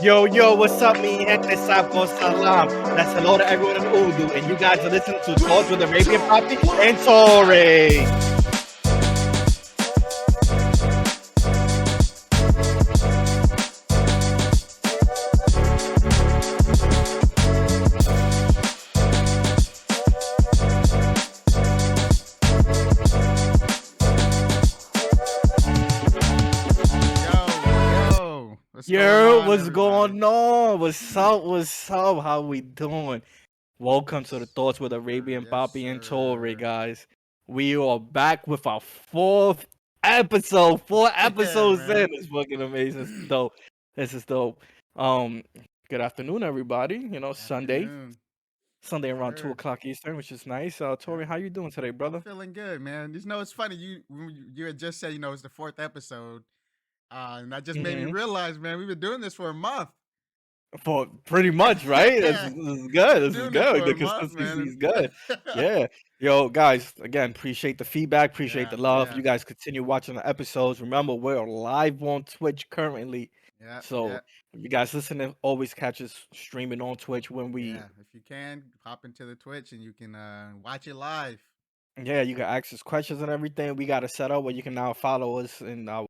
Yo, what's up, me? Gente Sapo Salam. That's hello to everyone in Urdu, and you guys are listening to Talks with Arabian Papi and Toeray. What's going on? What's up? What's up? How we doing? Welcome to the Thoughts with Arabian Papi and Toeray, guys. We are back with our fourth episode. Four episodes in. It's fucking amazing. This is dope. This is dope. Um, good afternoon, everybody. You know, Sunday around 2 o'clock Eastern, which is nice. Toeray, how you doing today, brother? I'm feeling good, man. You know, it's funny. You had just said, it's the fourth episode. And that just made me realize, man, we've been doing this for a month. For pretty much, right? This is good. This is good. The consistency is good. Yeah. Yo, guys, again, appreciate the feedback, appreciate the love. You guys continue watching the episodes. Remember, we're live on Twitch currently. So if you guys listening, always catch us streaming on Twitch when we if you can, hop into the Twitch and you can watch it live. Yeah, you can ask us questions and everything. We got a setup where you can now follow us in our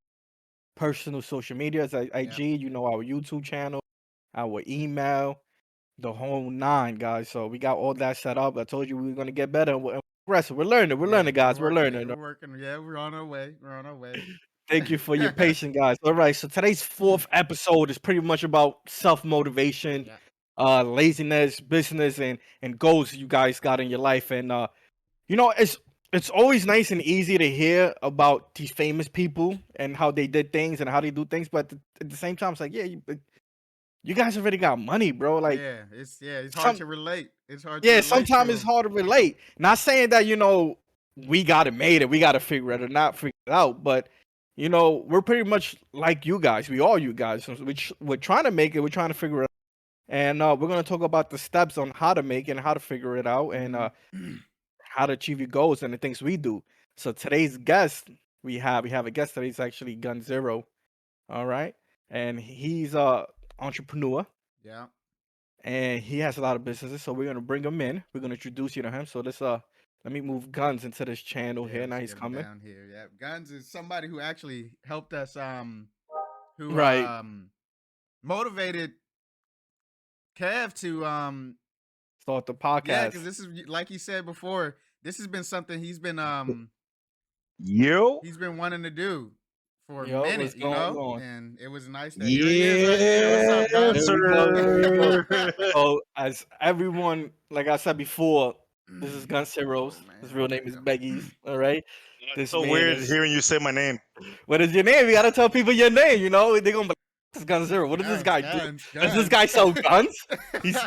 personal social medias like IG, you know, our YouTube channel, our email, the whole nine, guys. So we got all that set up. I told you we were gonna get better. We're progressing. We're learning, guys. We're learning. We're working. Yeah, we're on our way. Thank you for your patience, guys. All right, so today's fourth episode is pretty much about self-motivation, laziness, business, and goals you guys got in your life. And you know, it's always nice and easy to hear about these famous people and how they did things and how they do things, but at the same time, it's like, yeah, you guys already got money, bro. Like, it's hard to relate. It's hard. Yeah, sometimes it's hard to relate. Not saying that we got it made and we got to figure it or not figure it out, but we're pretty much like you guys. We all you guys. So we're trying to make it. We're trying to figure it out, and we're gonna talk about the steps on how to make it and how to figure it out, and how to achieve your goals and the things we do. So today's guest, we have a guest today. He's actually GunZero. All right, and he's a entrepreneur. Yeah. And he has a lot of businesses, so we're gonna bring him in. We're gonna introduce you to him. So let me move Guns into this channel here. Now he's coming down here. Yeah, Guns is somebody who actually helped us. Who motivated Kev to start the podcast. Yeah, because this is like he said before. This has been something he's been he's been wanting to do for a minute, and it was nice that here he is. What's up, guys? So as everyone, like I said before, this is GunZero's. His real name is Beguis. All right. It's so weird hearing you say my name. What is your name? You gotta tell people your name. You know they're gonna be like, "This is GunZero. What does this guy do? Does this guy sell guns? Does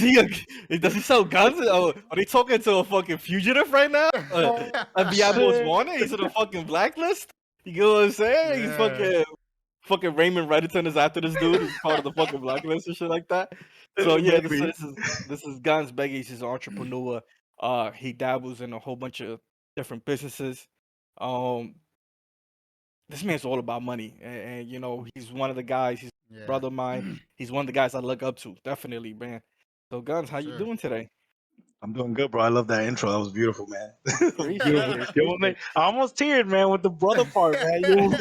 he sell guns? Are they talking to a fucking fugitive right now? FBI most wanted. He's on the fucking blacklist. You get what I'm saying? He's fucking Raymond Reddington is after this dude. He's part of the fucking blacklist and shit like that. So yeah, this is Guns. Beguis. He's an entrepreneur. He dabbles in a whole bunch of different businesses. This man's all about money, and he's one of the guys. He's a brother of mine. He's one of the guys I look up to, definitely, man. So Guns, how you doing today? I'm doing good, bro. I love that intro. That was beautiful, man. I almost teared, man, with the brother part, man.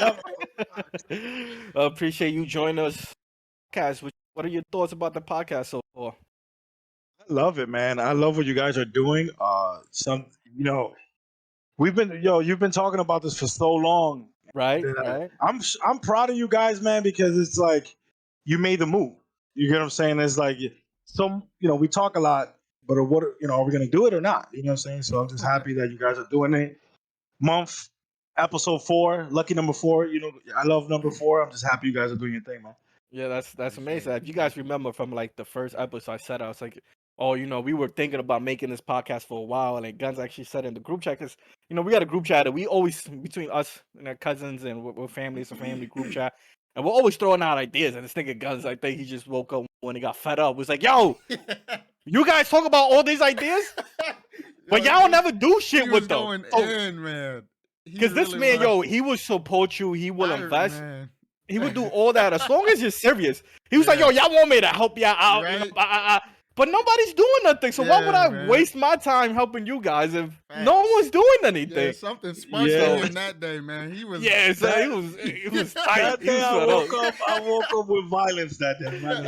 I appreciate you joining us. Guys, what are your thoughts about the podcast so far? I love it, man. I love what you guys are doing. You've been talking about this for so long. Right. I'm proud of you guys, man, because it's like you made the move. You get what I'm saying? It's like we talk a lot, but are we gonna do it or not? You know what I'm saying? So I'm just happy that you guys are doing it. Episode 4, lucky number 4. I love number 4. I'm just happy you guys are doing your thing, man. Yeah, that's amazing. If you guys remember from like the first episode I said, I was like, we were thinking about making this podcast for a while, and Guns actually said in the group chat, because we got a group chat that we always, between us and our cousins, and we're family, it's a family group chat, and we're always throwing out ideas. And this nigga Guns, I think he just woke up when he got fed up. Was like, yo, you guys talk about all these ideas, but y'all never do shit with them. Man. Because this man, he will support you. He will invest. He would do all that as long as you're serious. He was like, yo, y'all want me to help y'all out, you know, Right. but nobody's doing nothing. So why would Yeah, I man. waste my time helping you guys if no Facts. one's doing anything? Yeah, something sparked Yeah. in him that day, man. He was Yeah, so That- he was tight. That He day was I set woke up. up. I woke up with violence that day, man.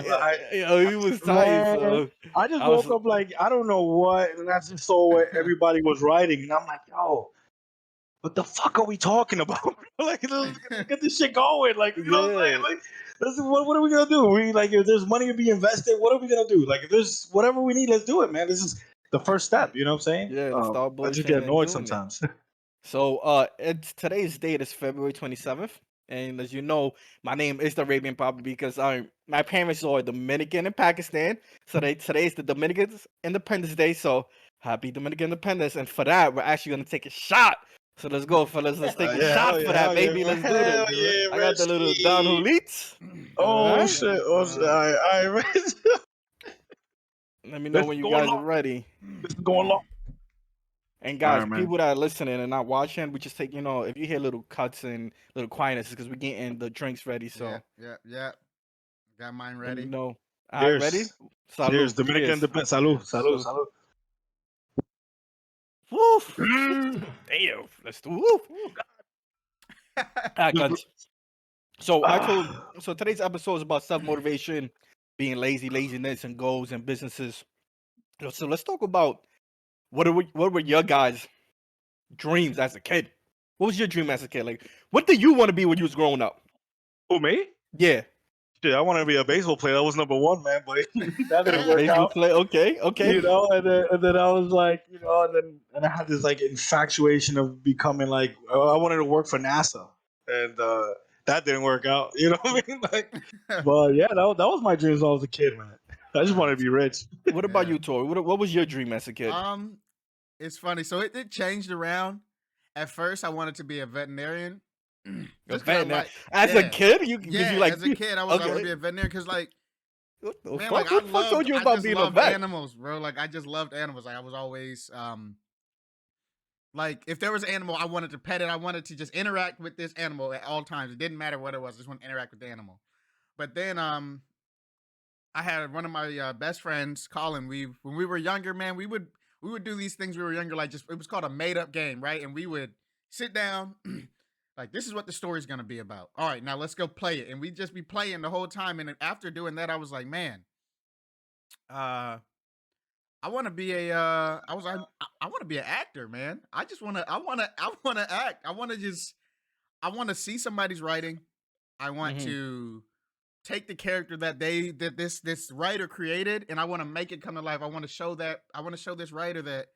He was tight. Man, So I just I was, woke up like I don't know what, and I just saw what everybody was writing, and I'm like, yo, what the fuck are we talking about? Like, let's get this shit going. Like, you know what I'm saying? yeah. Like, what are we gonna do? We like, if there's money to be invested, what are we gonna do? Like, if there's whatever we need, let's do it, man. This is the first step. You know what I'm saying? Yeah, to start I just get bullshitting and annoyed doing it. sometimes. So it's today's date is February 27th. And as you know, my name is the Arabian Papi because my parents are Dominican and Pakistan. So today's the Dominican's Independence Day. So happy Dominican Independence. And for that, we're actually gonna take a shot. So let's go, fellas. Let's take a Yeah, shot hell for yeah, that, hell yeah, baby. Let's do hell this. yeah, I got the little Don Reggie. Julits. Oh Alright. shit! Oh shit! All right, Let me know This when is you going guys are long. ready. This is going long. And All guys, right, man. people that are listening and not watching, we just take, if you hear little cuts and little quietness, because we're getting the drinks ready. So yeah. Got mine let me ready. know. All right, ready? Cheers. Cheers. Salud. Dominican Cheers. Independence. Salud. Salud. So, Salud. woof. Mm. Damn. Let's do woof. All right, guys. So so today's episode is about self-motivation, being laziness, and goals and businesses. So let's talk about what were your guys' dreams as a kid? What was your dream as a kid? Like, what did you want to be when you was growing up? Who, me? Yeah. Shit, I wanted to be a baseball player. That was number one, man, but that didn't work Baseball out. play. Okay. You know, and then I was like, you know, and I had this like infatuation of becoming like I wanted to work for NASA, and that didn't work out. You know what I mean? Like, but yeah, that was my dreams when I was a kid, man. I just wanted to be rich. What about Yeah. you, Tori? What was your dream as a kid? It's funny. So it changed around. At first, I wanted to be a veterinarian. A Just because I veterinarian. like, As a kid, you yeah. like As a kid, I want to okay. be a veterinarian because, like, What the man, fuck? like Who the fuck told you I about just being a loved vet? animals, bro. Like I just loved animals. Like I was always like if there was an animal, I wanted to pet it. I wanted to just interact with this animal at all times. It didn't matter what it was. I just want to interact with the animal. But then I had one of my best friends, Colin. When we were younger, man, we would do these things. We were younger, like just it was called a made up game, right? And we would sit down, like this is what the story's gonna be about. All right, now let's go play it, and we'd just be playing the whole time. And then after doing that, I was like, man, I want to be a I want to be an actor, man. I want to act. I want to see somebody's writing. I want Mhm. to take the character that this writer created, and I want to make it come to life. I want to show this writer that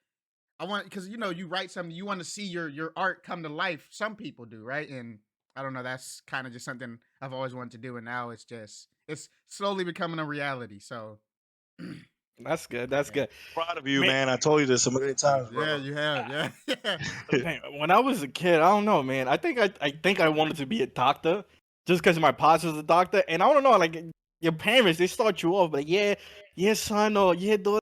I want, because you write something, you want to see your art come to life. Some people do, right? And I don't know, that's kind of just something I've always wanted to do, and now it's slowly becoming a reality. So That's good. That's yeah. good. Proud of you, Man, man. I told you this so many times, bro. Yeah, you have. Yeah. man, when I was a kid, I don't know, man. I think I wanted to be a doctor just because my pops was a doctor, and I don't know, like your parents, they start you off, like yeah, son, or yeah, daughter.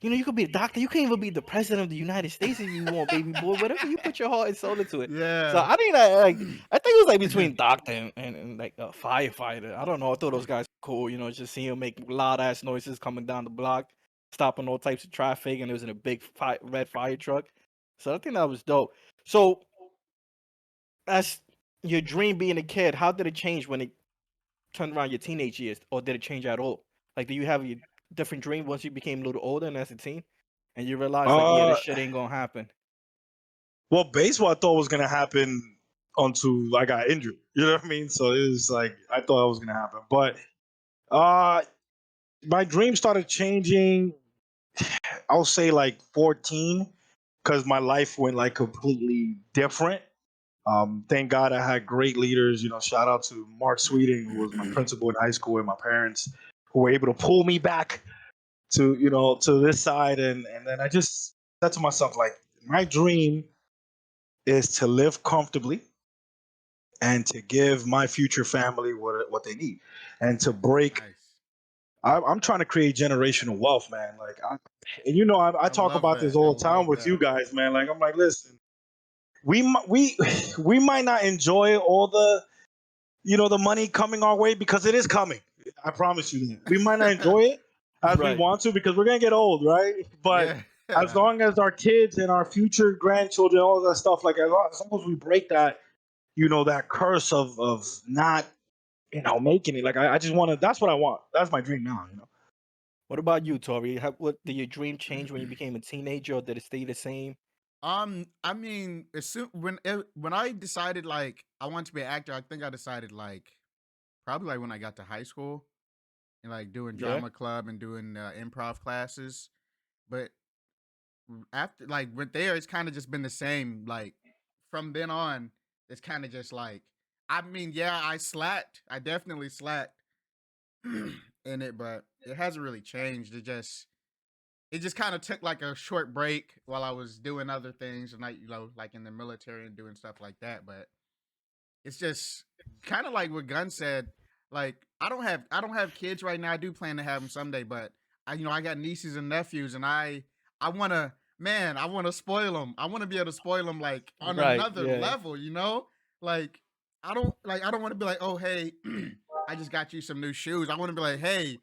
You could be a doctor. You can even be the president of the United States if you want, baby boy. Whatever you put your heart and soul into it. So Yeah. I think I think it was like between doctor and like a firefighter. I don't know. I thought those guys were cool. Just seeing them make loud ass noises coming down the block, stopping all types of traffic, and it was in a big red fire truck. So I think that was dope. So as your dream being a kid, how did it change when it turned around your teenage years, or did it change at all? Like, do you have a different dream once you became a little older and as a teen, and you realize like, yeah, Uh, this shit ain't gonna happen? well, baseball I thought was gonna happen until I got injured. You know what I mean? So it was like I thought it was gonna happen, but uh, my dream started changing. I'll say like 14, because my life went like completely different. Thank God I had great leaders. Shout out to Mark Sweeting, who was my principal in high school, and my parents, who were able to pull me back to to this side. And then I just said to myself, like, my dream is to live comfortably and to give my future family what they need, and to break. Nice. I'm trying to create generational wealth, man. Like, and I I talk love about this that. I all the time love with that. you guys, man. Like, I'm like, listen, we might not enjoy all the money coming our way, because it is coming. I promise you that. We might not enjoy it as we Right. want to, because we're gonna get old, right? But as Yeah. long as our kids and our future grandchildren, all that stuff, like as long as we break that, that curse of not, making it. Like I just want to. That's what I want. That's my dream now. What about you, Tori? What did your dream change when you became a teenager, or did it stay the same? I mean, as soon when I decided like I wanted to be an actor, I think I decided like probably like when I got to high school and like doing Yeah. drama club and doing improv classes. But after like went there, it's kind of just been the same. Like from then on, it's kind of just like I mean, yeah, I slacked. I definitely slacked in it, but it hasn't really changed. It just kind of took like a short break while I was doing other things and like like in the military and doing stuff like that. But it's just kind of like what Gunn said. Like I don't have kids right now. I do plan to have them someday, but I got nieces and nephews, and I want to I want to spoil them. I want to be able to spoil them like on Right. another Yeah. level. Like I don't want to be like, oh hey, I just got you some new shoes. I want to be like, hey,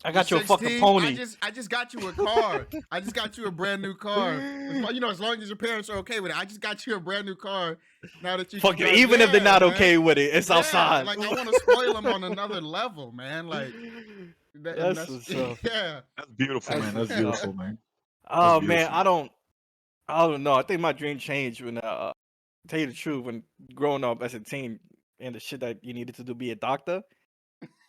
I you're got you a fucking 16. pony. I just got you a car. I just got you a brand new car. As long as your parents are okay with it. I just got you a brand new car. Now that you can Fuck it. drive. Even if they're Yeah, not man. okay with it, it's Yeah, outside. like I want to spoil them on another level, man. Like and That's that's what's up. yeah. That's beautiful, That's man. That's what's up. beautiful, man. That's Oh man, beautiful. I don't know. I think my dream changed when tell you the truth, when growing up as a teen and the shit that you needed to do be a doctor.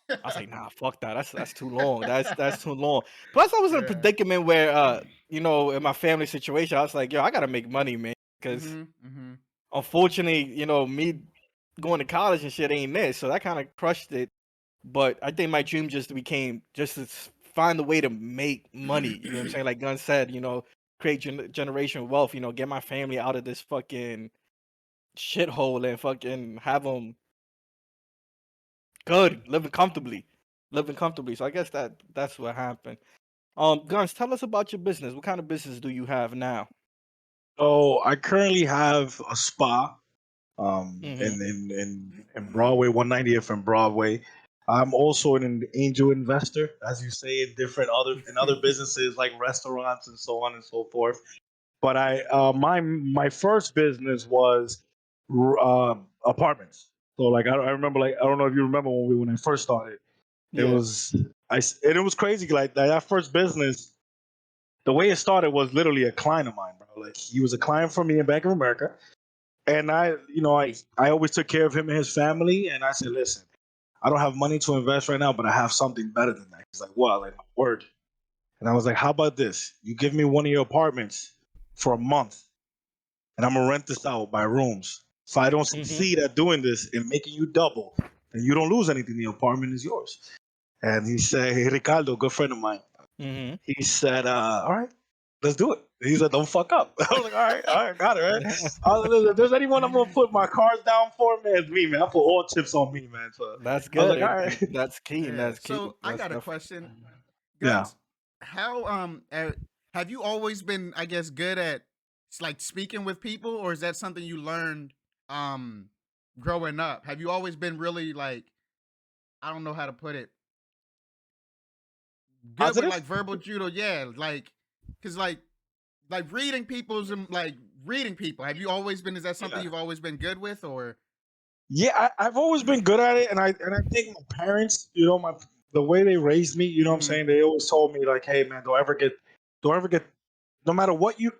I was like, nah, fuck that. That's too long. That's too long. Plus, I was in a Yeah. predicament where in my family situation, I was like, yo, I gotta make money, man. Because Mhm. unfortunately, me going to college and shit ain't this. So that kind of crushed it. But I think my dream just became just to find a way to make money. You know what I'm saying? Like Gunn said, create generational wealth. Get my family out of this fucking shithole and fucking have them good, living comfortably. So I guess that's what happened. Guns, tell us about your business. What kind of business do you have now? So I currently have a spa, Mm-hmm. in Broadway, 190th and Broadway. I'm also an angel investor, as you say, in other businesses like restaurants and so on and so forth. But my first business was apartments. So like I remember, like I don't know if you remember when I first started. It Yeah. was and it was crazy, like that first business. The way it started was literally a client of mine, bro. Like he was a client for me in Bank of America, and I always took care of him and his family. And I said, listen, I don't have money to invest right now, but I have something better than that. He's like, what? Like, my word. And I was like, how about this? You give me one of your apartments for a month, and I'm gonna rent this out by rooms. If I don't Mm-hmm. succeed at doing this and making you double, then you don't lose anything. The apartment is yours. And he said, hey, Ricardo, good friend of mine. Mm-hmm. He said, all right, let's do it. He said, don't fuck up. I was like, all right, got it, right? If there's anyone I'm gonna put my cards down for, man, it's me, man. I put all chips on me, man. So That's I was good. like, all right. That's key. Yeah. That's key. So I That's got a definitely. question. Yeah. Guns, how have you always been, I guess, good at like speaking with people, or is that something you learned growing up? Have you always been really like, I don't know how to put it, good with like Positive? verbal judo? Yeah, like cuz like reading people's and like reading people. Have you always been, is that something Yeah. you've always been good with, or Yeah, I've always been good at it, and I think my parents, the way they raised me, you know what I'm Mhm. saying, they always told me like, hey man, don't ever get, no matter what you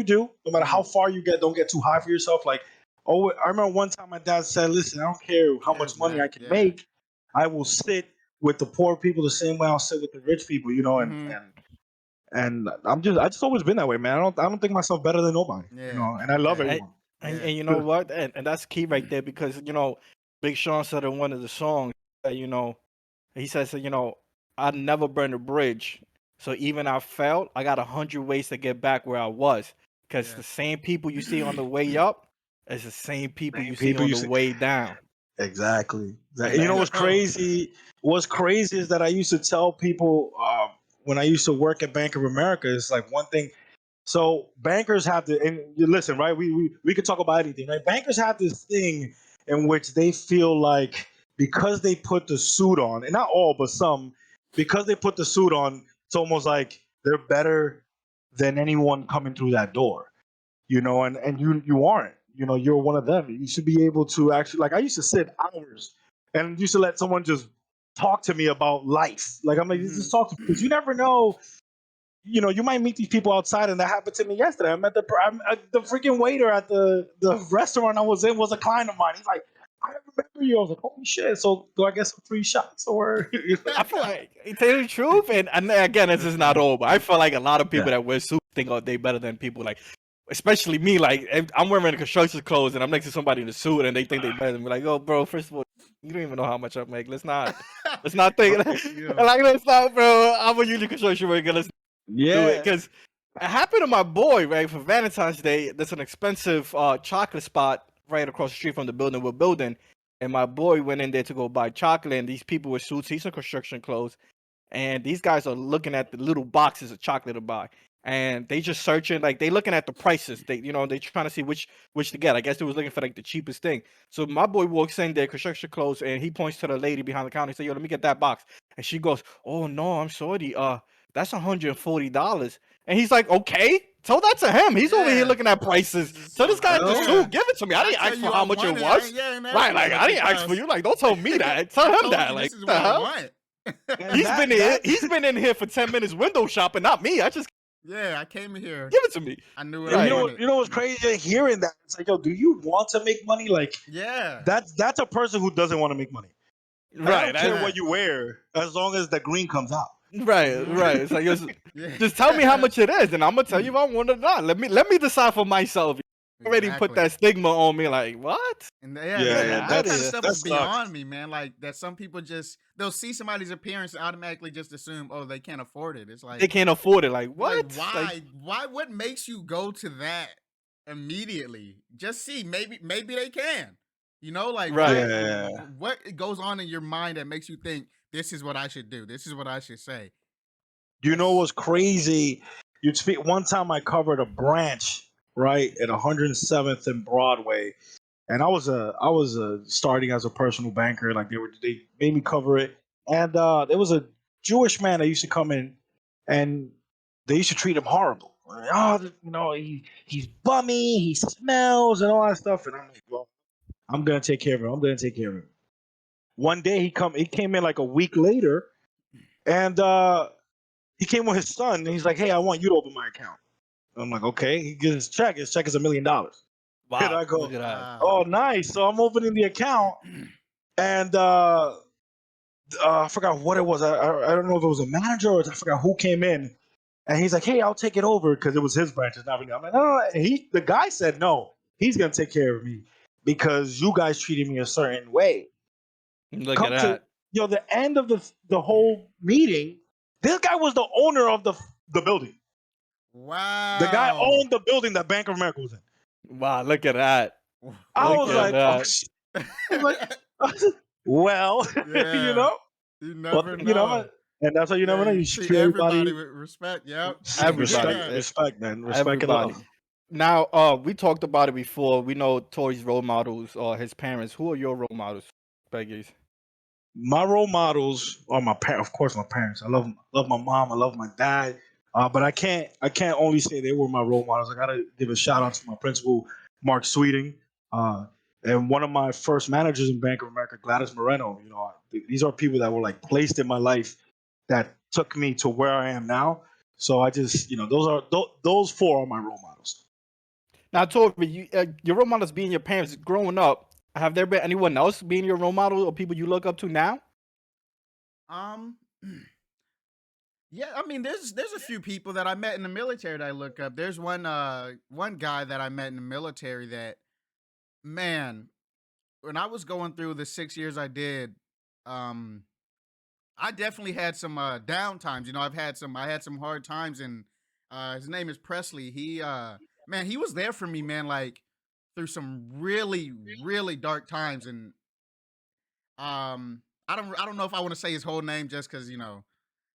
do, no matter how Mhm. far you get, don't get too high for yourself. Like, oh, I remember one time my dad said, listen, I don't care how much Yes, money I man. can Yeah. make, I will sit with the poor people the same way I'll sit with the rich people, and Mhm. and and I just always been that way, man. I don't think myself better than nobody, Yeah. and I love Okay. And, everyone. Yeah. and you know what? And that's key right there because Big Sean said in one of the songs that he says I never burned a bridge, so even I failed, I got 100 ways to get back where I was. Because the Yes. same people you see on the way up is the same people you Same see people on you the see. way down. Exactly. And You know and what's crazy? What's crazy is that I used to tell people, when I used to work at Bank of America. It's like one thing. So bankers have to, and you listen, right? We could talk about anything, right? Bankers have this thing. in which they feel like because they put the suit on, and not all, but some, because they put the suit on, it's almost like they're better than anyone coming through that door. And you aren't. You're one of them. You should be able to actually, like, I used to sit hours and used to let someone just talk to me about life. Like, I'm like, just talk to me, because you never know. You might meet these people outside, and that happened to me yesterday. The freaking waiter at the restaurant I was in was a client of mine. He's like, I remember you. I was like, holy shit. So do I get some free shots or? I feel like, tell you the truth, and again, this is not over. I feel like a lot of people that wear suits think they better than people, like, especially me. Like, if I'm wearing construction clothes and I'm next to somebody in a suit and they think they better than me. Like, oh, bro, first of all, you don't even know how much I make. Let's not think like, let's not, bro. I'm a union construction worker. Let's do it, because it happened to my boy, right? For Valentine's Day, there's an expensive chocolate spot right across the street from the building we're building. And my boy went in there to go buy chocolate, and these people with suits, he's in construction clothes, and these guys are looking at the little boxes of chocolate to buy, and they just searching, like, they looking at the prices. They trying to see which to get. I guess they was looking for like the cheapest thing. So my boy walks in there, construction clothes, and he points to the lady behind the counter. He said, "Yo, let me get that box." And she goes, "Oh no, I'm sorry. That's $140." And he's like, "Okay, tell that to him. He's over here looking at prices. Tell this guy the suit. Give it to me. I didn't ask for how much it was. Right? Like, I didn't ask for you. Like, don't tell me that. Tell him that. Like, what the hell? He's been in here for 10 minutes window shopping, not me. I came in here. Give it to me. I knew it. Right. You know what's crazy? Hearing that, it's like, yo, do you want to make money? Like, that's a person who doesn't want to make money. Like, right. I don't care what you wear as long as the green comes out. Right. It's like, just tell me how much it is, and I'm gonna tell you if I want it or not. Let me decide for myself. You already put that stigma on me, like, what? And that kind of stuff is beyond me, man. Like, that some people they'll see somebody's appearance and automatically just assume, oh, they can't afford it. It's like, they can't afford it. Like, what? Like, why? What makes you go to that immediately? Just see, maybe they can. Like, what goes on in your mind that makes you think this is what I should do? This is what I should say. You know what's crazy? One time I covered a branch, right, at 107th and Broadway, and I was starting as a personal banker. Like, they made me cover it, and there was a Jewish man that used to come in, and they used to treat him horrible. Oh, he's bummy, he smells, and all that stuff. And I'm like, well, I'm gonna take care of him. One day he came in like a week later, and he came with his son, and he's like, "Hey, I want you to open my account." I'm like, "Okay." He gives his check. His check is $1 million. Wow. And I go, "Oh, nice." So I'm opening the account, and I forgot what it was. I don't know if it was a manager or I forgot who came in, and he's like, "Hey, I'll take it over," because it was his branch. It's not really. I'm like, "No." The guy said, "No, he's gonna take care of me because you guys treated me a certain way." Look at that. The end of the whole meeting, this guy was the owner of the building. Wow. The guy owned the building that Bank of America was in. Wow, look at that. I was like, well, you never know. And that's how you never know. You should treat everybody with respect. Yep. Respect, man. Respect and love. Now, we talked about it before. We know Tory's role models or his parents. Who are your role models, Beguis? My role models are my parents. Of course, my parents. I love my mom. I love my dad. But I can't only say they were my role models. I gotta give a shout out to my principal, Mark Sweeting, and one of my first managers in Bank of America, Gladys Moreno. These are people that were like placed in my life that took me to where I am now. So I just, those four are my role models. Now, Tory, your role models being your parents. Growing up, have there been anyone else being your role model or people you look up to now? Yeah, I mean, there's a few people that I met in the military that I look up. There's one guy that I met in the military that, man, when I was going through the 6 years I did, I definitely had some down times. I had some hard times, and his name is Presley. He he was there for me, man, like through some really, really dark times. And I don't know if I want to say his whole name just because,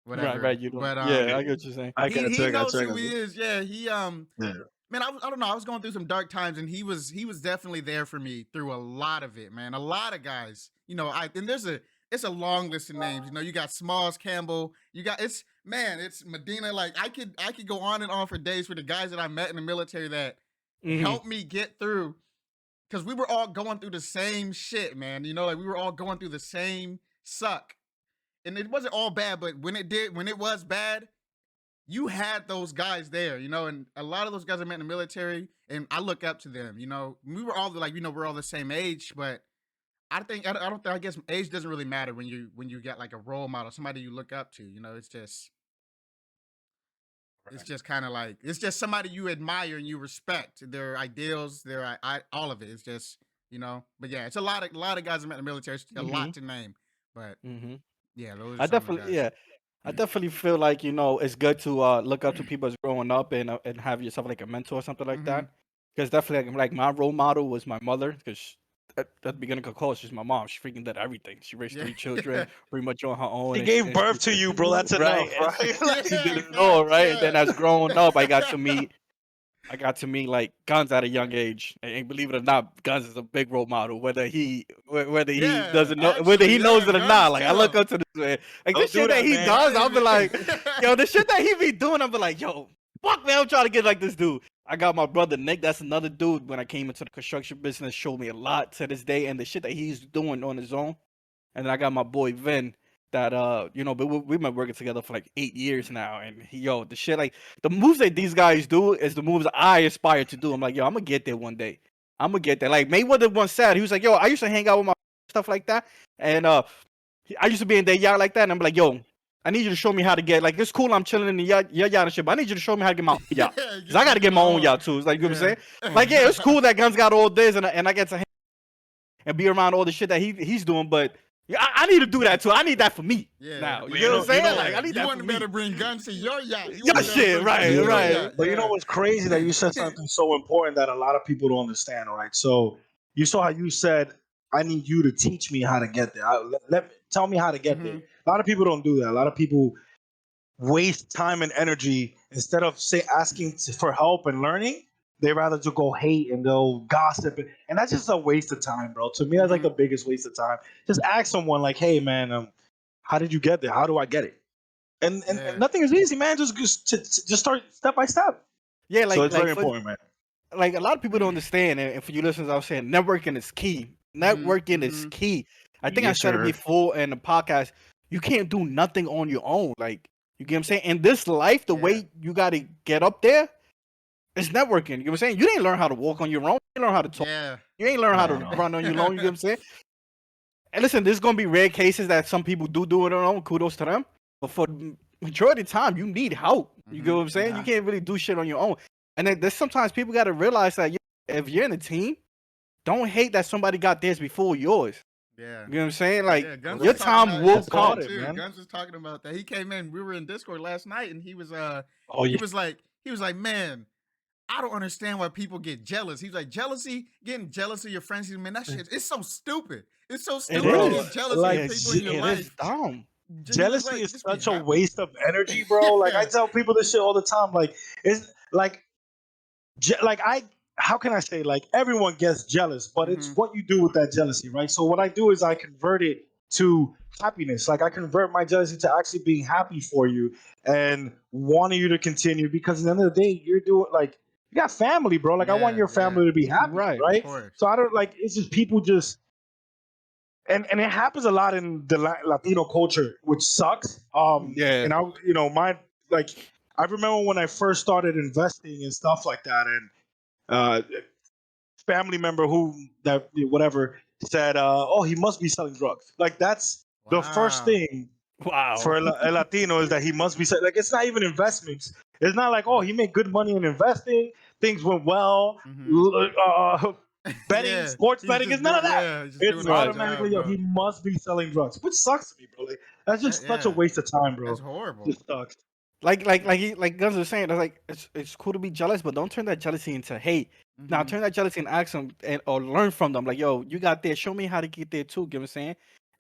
whatever. Right. You don't. But I get what you're saying. He knows who he is. Yeah, man, I don't know. I was going through some dark times, and he was definitely there for me through a lot of it, man. A lot of guys, you know. And it's a long list of names. You know, you got Smalls Campbell. You got it's Medina. Like I could go on and on for days for the guys that I met in the military that helped me get through. Because we were all going through the same shit, man. You know, like we were all going through the same suck, and it wasn't all bad. But when it was bad, you had those guys there, you know, and a lot of those guys I met in the military, and I look up to them. You know, we were all like, you know, we're all the same age, but I don't think I guess age doesn't really matter when you get like a role model, somebody you look up to. You know, it's just kind of like it's just somebody you admire and you respect their ideals, their all of it. It's just, you know, but yeah, it's a lot of guys I met in the military. It's a lot to name, but yeah, those are I some of the definitely, guys. yeah, I definitely feel like, you know, it's good to look up to people as growing up and have yourself like a mentor or something like that. Because definitely like my role model was my mother. Because at the beginning of the call, she's my mom. She freaking did everything. She raised Yeah. 3 children pretty much on her own. She And gave birth to you, bro. That's right, enough, and she, right? Yeah, she did it all, facts, right? And then yeah. as growing up, I got to meet like Guns at a young age, and believe it or not, Guns is a big role model. Whether he Yeah, doesn't know, whether actually, he knows yeah, it or guns not, like I look too. up to this man. Like Don't this do shit that that, he man. does, I'll be like, Even- yo, the shit that he be doing, I'll be like, yo, fuck man, I'm trying to get like this dude. I got my brother Nick. That's another dude. When I came into the construction business, showed me a lot to this day, and the shit that he's doing on his own. And then I got my boy Vin. That you know, but we've been working together for like 8 years now, and yo, the shit like the moves that these guys do is the moves I aspire to do. I'm like, yo, I'm gonna get there one day. I'm gonna get there. Like Mayweather once said, he was like, yo, I used to hang out with my stuff like that, and I used to be in their yacht like that, and I'm like, yo, I need you to show me how to get like it's cool. I'm chilling in the yacht, your yacht and shit, but I need you to show me how to get my own yacht, because I gotta get my own yacht too. It's like, you know what I'm saying? Like, yeah, it's cool that Guns got all this, and I get to hang and be around all the shit that he's doing, but yeah, I need to do that too. I need that for me now. You know what I'm saying? Like I need that for You me. better bring guns to your yacht. Your shit, right, right. But you know what's crazy that you said something so important that a lot of people don't understand, right? So you saw how you said, "I need you to teach me how to get there. Tell me how to get there." A lot of people don't do that. A lot of people waste time and energy instead of asking for help and learning. They rather to go hate and they'll gossip, and that's just a waste of time, bro. To me, that's like the biggest waste of time. Just ask someone like, "Hey, man, how did you get there? How do I get it?" And nothing is easy, man. Just start step by step. Yeah, So it's very for, important, man. like a lot of people don't understand, and for you listeners, I was saying networking is key. Networking is key. I think I said it before in the podcast. You can't do nothing on your own. Like you get what I'm saying. In this life, the way you got to get up there is networking. You know what I'm saying? You didn't learn how to walk on your own. You learn how to talk. Yeah. You ain't learn how to run on your own. You know what I'm saying? And listen, there's gonna be rare cases that some people do it on their own. Kudos to them. But for the majority of the time, you need help. You get what I'm saying? Yeah. You can't really do shit on your own. And then there's sometimes people got to realize that if you're in a team, don't hate that somebody got theirs before yours. Yeah. You know what I'm saying? Like Guns your was talking time about will that come. too. man. Guns was talking about that. He came in. We were in Discord last night, and he was Oh he yeah. was like, man, I don't understand why people get jealous. He's like, getting jealous of your friends. He's, man, that shit, it's so stupid. It's so stupid to is. get jealous Like, of people in your It life. is dumb. Jealousy is just be such a happy. waste of energy, bro. Like I tell people this shit all the time. Like it's like how can I say, like everyone gets jealous, but it's what you do with that jealousy, right? So what I do is I convert it to happiness. Like I convert my jealousy to actually being happy for you and wanting you to continue, because at the end of the day, you're doing like you got family, bro. Like I want your family to be happy, Right. right? Of course. So I don't like it's just people just and it happens a lot in the Latino culture, which sucks. Yeah. And I remember when I first started investing and stuff like that, and family member whatever said, "Oh, he must be selling drugs." Like that's the first thing Wow. for a Latino is that he must be selling. Like it's not even investments. It's not like, oh, he made good money in investing. Things went well. Betting, sports betting is none of that. It's automatically, he must be selling drugs, which sucks to me, bro. Like, that's just such a waste of time, bro. That's horrible. It sucks. Like Guns was saying, like it's cool to be jealous, but don't turn that jealousy into hate. Now turn that jealousy and ask them or learn from them. Like, yo, you got there, show me how to get there too. You know what I'm saying?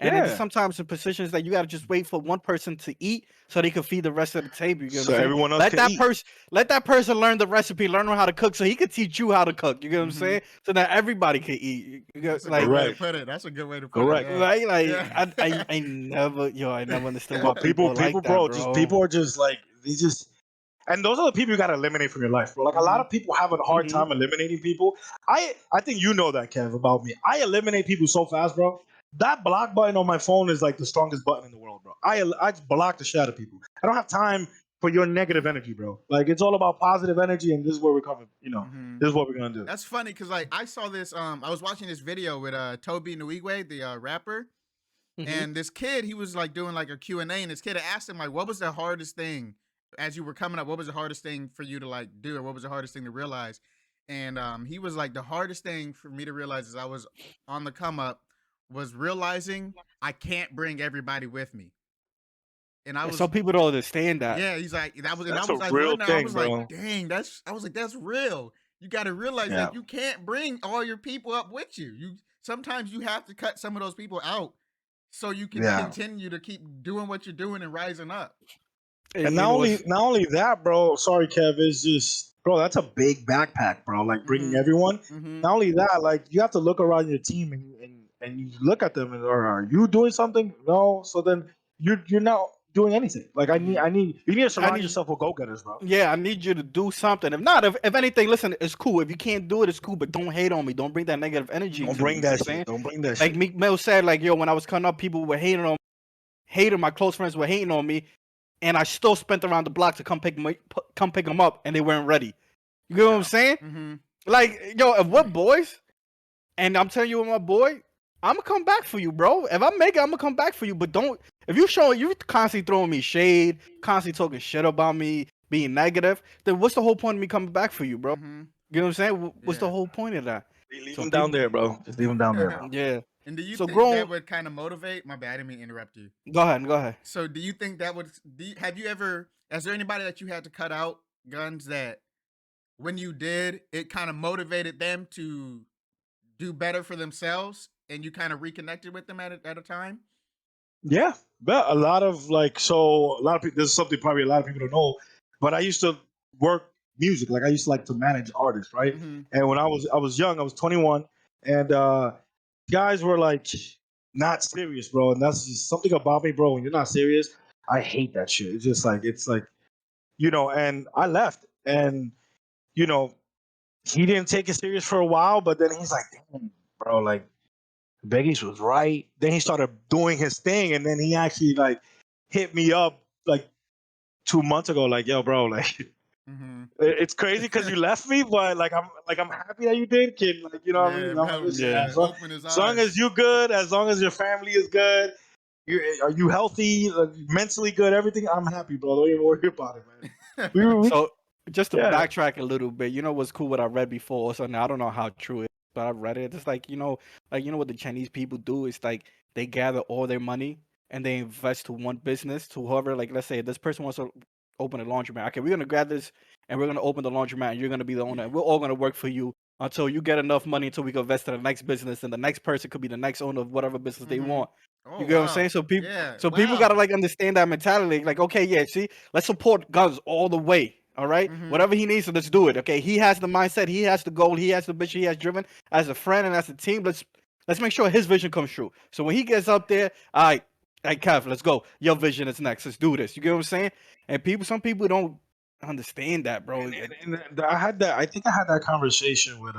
And then Yeah. sometimes in positions that you gotta just wait for one person to eat so they can feed the rest of the table. You get what So I'm saying? everyone else Let can that eat. person learn the recipe, learn how to cook, so he could teach you how to cook. You get what I'm Mhm. saying? So that everybody can eat. You get, That's a like, good way to Correct. put it. That's a good way to put Correct. it. right? Like Yeah. I never understood why But people, people like that, bro, bro. people are just like they just, and those are the people you gotta eliminate from your life, bro. Like a lot of people have a hard Mhm. time eliminating people. I think you know that, Kev, about me. I eliminate people so fast, bro. That block button on my phone is like the strongest button in the world, bro. I just block the shit out of people. I don't have time for your negative energy, bro. Like it's all about positive energy, and this is where we're coming. You know, Mhm. this is what we're gonna do. That's funny because like I saw this. I was watching this video with Toby Nweigwe, the rapper, Mhm. and this kid, he was like doing like a Q&A, and this kid asked him like, what was the hardest thing as you were coming up? What was the hardest thing for you to like do, or what was the hardest thing to realize? And he was like, the hardest thing for me to realize as I was on the come up was realizing I can't bring everybody with me. And I And was, some people don't understand that. yeah, he's like, that was, and I That's a was like, real learning that, I thing, was bro. like, dang, I was like, that's real. You got to realize Yeah. like you can't bring all your people up with you. Sometimes you have to cut some of those people out so you can Yeah. continue to keep doing what you're doing and rising up. And You know what's not only that, bro. Sorry, Kev. It's just, bro. That's a big backpack, bro. Like bringing everyone. Mhm. Not only that, like you have to look around your team and you look at them and are you doing something? No. So then you're not doing anything. Like you need to I surround need yourself with go getters, bro. yeah, I need you to do something. If not, if anything, listen, it's cool. If you can't do it, it's cool. But don't hate on me. Don't bring that negative energy Don't to me. bring You know that what I'm saying? shit. Don't bring that Like shit. Meek Mill said, like, yo, when I was coming up, people were hating. My close friends were hating on me, and I still spent around the block to come pick them up, and they weren't ready. You know what I'm saying? Mhm. Like, yo, if we're boys, and I'm telling you, my boy, I'm gonna come back for you, bro. If I make it, I'm gonna come back for you. But don't, if you constantly throwing me shade, constantly talking shit about me, being negative, then what's the whole point of me coming back for you, bro? Mhm. You know what I'm saying? What's the Yeah. whole point of that? Leave So them down people, there, bro. Just leave them down there, bro. yeah. And do you So think grown, that would kind of motivate? My bad, I didn't mean to interrupt you. go ahead. So do you think that would? Have you ever? Is there anybody that you had to cut out guns that when you did, it kind of motivated them to do better for themselves, and you kind of reconnected with them at a time? Yeah, but a lot of like, so a lot of people. There's something probably a lot of people don't know, but I used to work music. Like I used to like to manage artists, right? Mm-hmm. And when I was young, I was 21, and guys were like not serious, bro. And that's just something about me, bro. When you're not serious, I hate that shit. It's like And I left, and you know, he didn't take it serious for a while, but then he's like, damn, bro, like Beguis was right. Then he started doing his thing, and then he actually like hit me up like 2 months ago, like, yo, bro, like Mm-hmm. it's crazy because you left me, but I'm happy that you did, kid. Like, you know what I mean? Yeah, I'm like, bro. listen, Yeah. man, Yeah, open his as long as eyes. you good, as long as your family is good, are you healthy, mentally good, everything, I'm happy, bro. Don't even worry about it, man. We So just to yeah. backtrack a little bit, you know what's cool? What I read before, or something. I don't know how true it is, but I read it. It's like what the Chinese people do is like they gather all their money and they invest to one business, to whoever. Like, let's say this person wants to open a laundromat. Okay, we're gonna grab this and we're gonna open the laundromat, and you're gonna be the owner. And we're all gonna work for you until you get enough money until we can invest in the next business, and the next person could be the next owner of whatever business they Mm-hmm. want. Oh You get what I'm wow. saying? Yeah. So people gotta Wow. like understand that mentality. Like, okay, yeah, see, let's support guns all the way. All right, Mm-hmm. whatever he needs, so let's do it. Okay, he has the mindset, he has the goal, he has the vision, he has driven as a friend and as a team. Let's make sure his vision comes true. So when he gets up there, all right, hey Kev, let's go. Your vision is next. Let's do this. You get what I'm saying? And some people don't understand that, bro. And I had that. I think I had that conversation with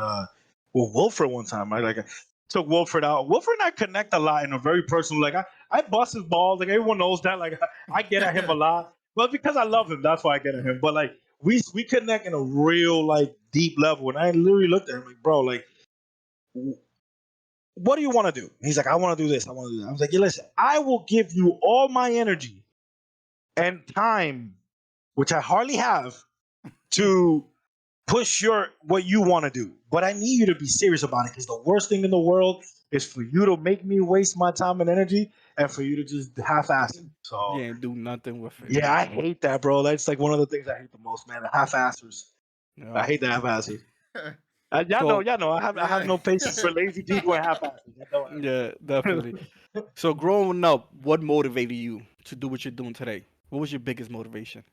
Wilfred one time. Right, like I took Wilfred out. Wilfred and I connect a lot in a very personal. Like I bust his balls. Like everyone knows that. Like I get at him a lot, but because I love him, that's why I get at him. But like we connect in a real like deep level. And I literally looked at him like, bro, like, what do you want to do? He's like, I want to do this. I want to do that. I was like, yeah, listen, I will give you all my energy and time, which I hardly have, to push what you want to do. But I need you to be serious about it, because the worst thing in the world is for you to make me waste my time and energy and for you to just half-ass it. You So ain't do nothing with it. yeah, I hate that, bro. That's like one of the things I hate the most, man. The half-assers. You I know? hate the half-assers. So Y'all know. I have Yeah. no patience for lazy people and half-assers. I know. yeah, definitely. So growing up, what motivated you to do what you're doing today? What was your biggest motivation?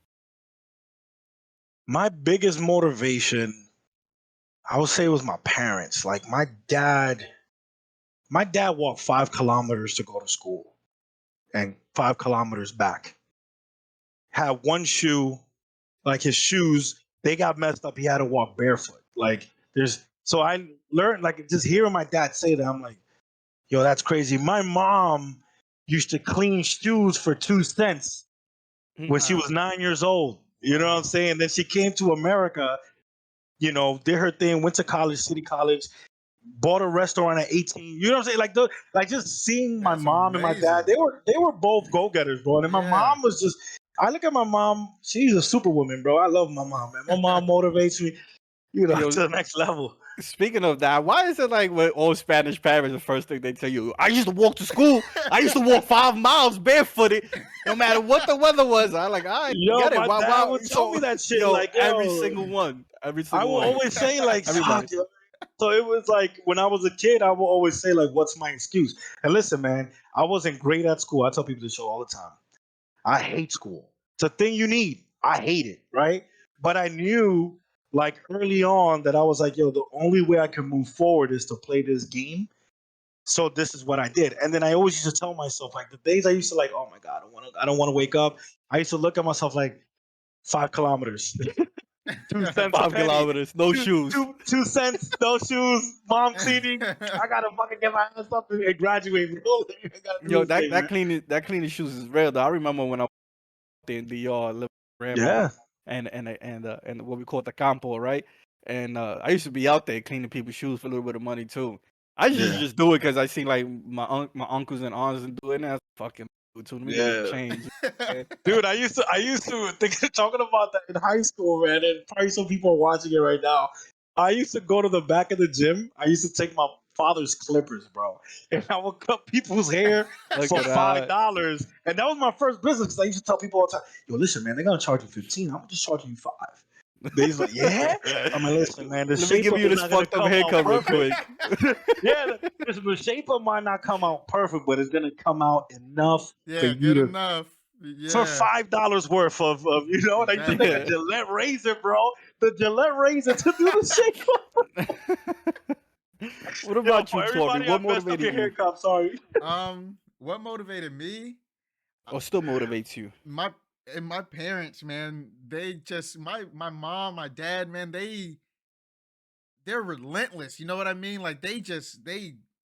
My biggest motivation, I would say, was my parents. Like my dad walked 5 kilometers to go to school and 5 kilometers back. Had one shoe, like his shoes, they got messed up. He had to walk barefoot. Like so I learned, like, just hearing my dad say that, I'm like, yo, that's crazy. My mom used to clean shoes for 2 cents when she Wow. was 9 years old. You know what I'm Wow. saying? Then she came to America, did her thing, went to college, City College, bought a restaurant at 18. You know what I'm saying? Like just seeing my That's mom and my dad, amazing. they were both go-getters, bro. And my Yeah. mom was just, I look at my mom, she's a superwoman, bro. I love my mom, man. My mom motivates me, Yo, to the next level. speaking of that, why is it like with all Spanish parents, the first thing they tell you, I used to walk to school. I used to walk 5 miles barefooted, no matter what the weather was. I like, I Yo, get it. my Why? dad Why? would tell So, me that shit. yo, Like, every yo, single one, every I single will one, always say, like, everybody. fuck, yo. So it was like when I was a kid, I would always say, like, what's my excuse? And listen, man, I wasn't great at school. I tell people this show all the time. I hate school. It's a thing you need. I hate it, right? But I knew, like, early on that I was like, yo, the only way I can move forward is to play this game. So this is what I did. And then I always used to tell myself, like, the days I used to, like, oh my God, I don't want to wake up. I used to look at myself like 5 kilometers. 2 cents a Five penny. kilometers, no Two, shoes. two, 2 cents, no shoes, mom cleaning. I gotta fucking get my ass up and graduate, bro. I gotta do Yo, this thing, man. that cleaning shoes is real though. I remember when I was in the yard living with grandma Yeah. and what we call the campo, right? And I used to be out there cleaning people's shoes for a little bit of money too. I used to Yeah. just do it because I seen like my uncles and aunts and doing that. Fucking do it too. Let me get some Yeah. change. Man. Dude, I used to think, talking about that in high school, man, and probably some people are watching it right now. I used to go to the back of the gym. I used to take my father's clippers, bro, and I would cut people's hair Look for at five that. dollars, and that was my first business. 'Cause I used to tell people all the time, "Yo, listen, man, they're gonna charge you 15. I'm gonna just charge you 5." They was like, "Yeah." I'm like, "Listen, man, the Let me shape give up you is this not gonna fucked up come out haircut real perfect." quick. Yeah, the shape up might not come out perfect, but it's gonna come out enough for Yeah, you good to enough. for Yeah, $5 worth of and I used to take a exactly. Yeah. Gillette razor, bro. The Gillette razor to do the shape up. What Yo, about you, for Tory? everybody, I What messed up motivated your you, haircut. Sorry. What motivated me? or still motivates you? My my parents, man, they just my mom, my dad, man, they're relentless. You know what I mean? Like they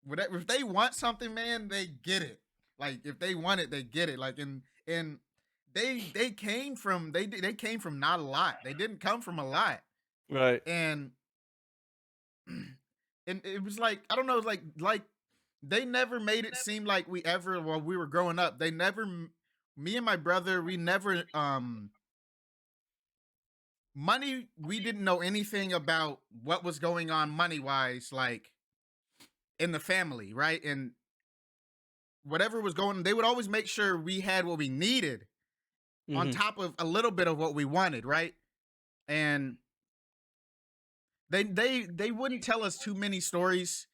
whatever, if they want something, man, they get it. Like if they want it, they get it. Like and they came from they came from not a lot. They didn't come from a lot. Right. And and it was like I don't know, like they never made it seem like we ever while we were growing up. They never me and my brother, we never money, we didn't know anything about what was going on money wise, like in the family, right? And whatever was going, they would always make sure we had what we needed on Hmm. top of a little bit of what we wanted, right? And they wouldn't tell us too many stories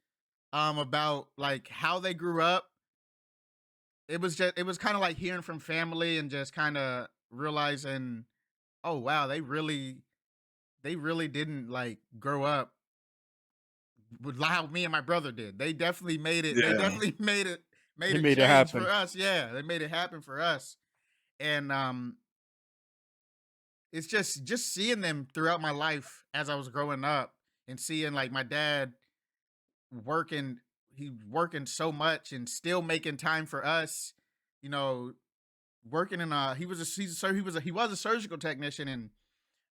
about like how they grew up. It was kind of like hearing from family and just kind of realizing, oh wow, they really didn't like grow up with how me and my brother did. They definitely made it. They Yeah. definitely made He it made it change for happen. us. Yeah, they made it happen for us. And it's just seeing them throughout my life as I was growing up and seeing like my dad working, he working so much and still making time for us. You know, working in he was a surgical technician, and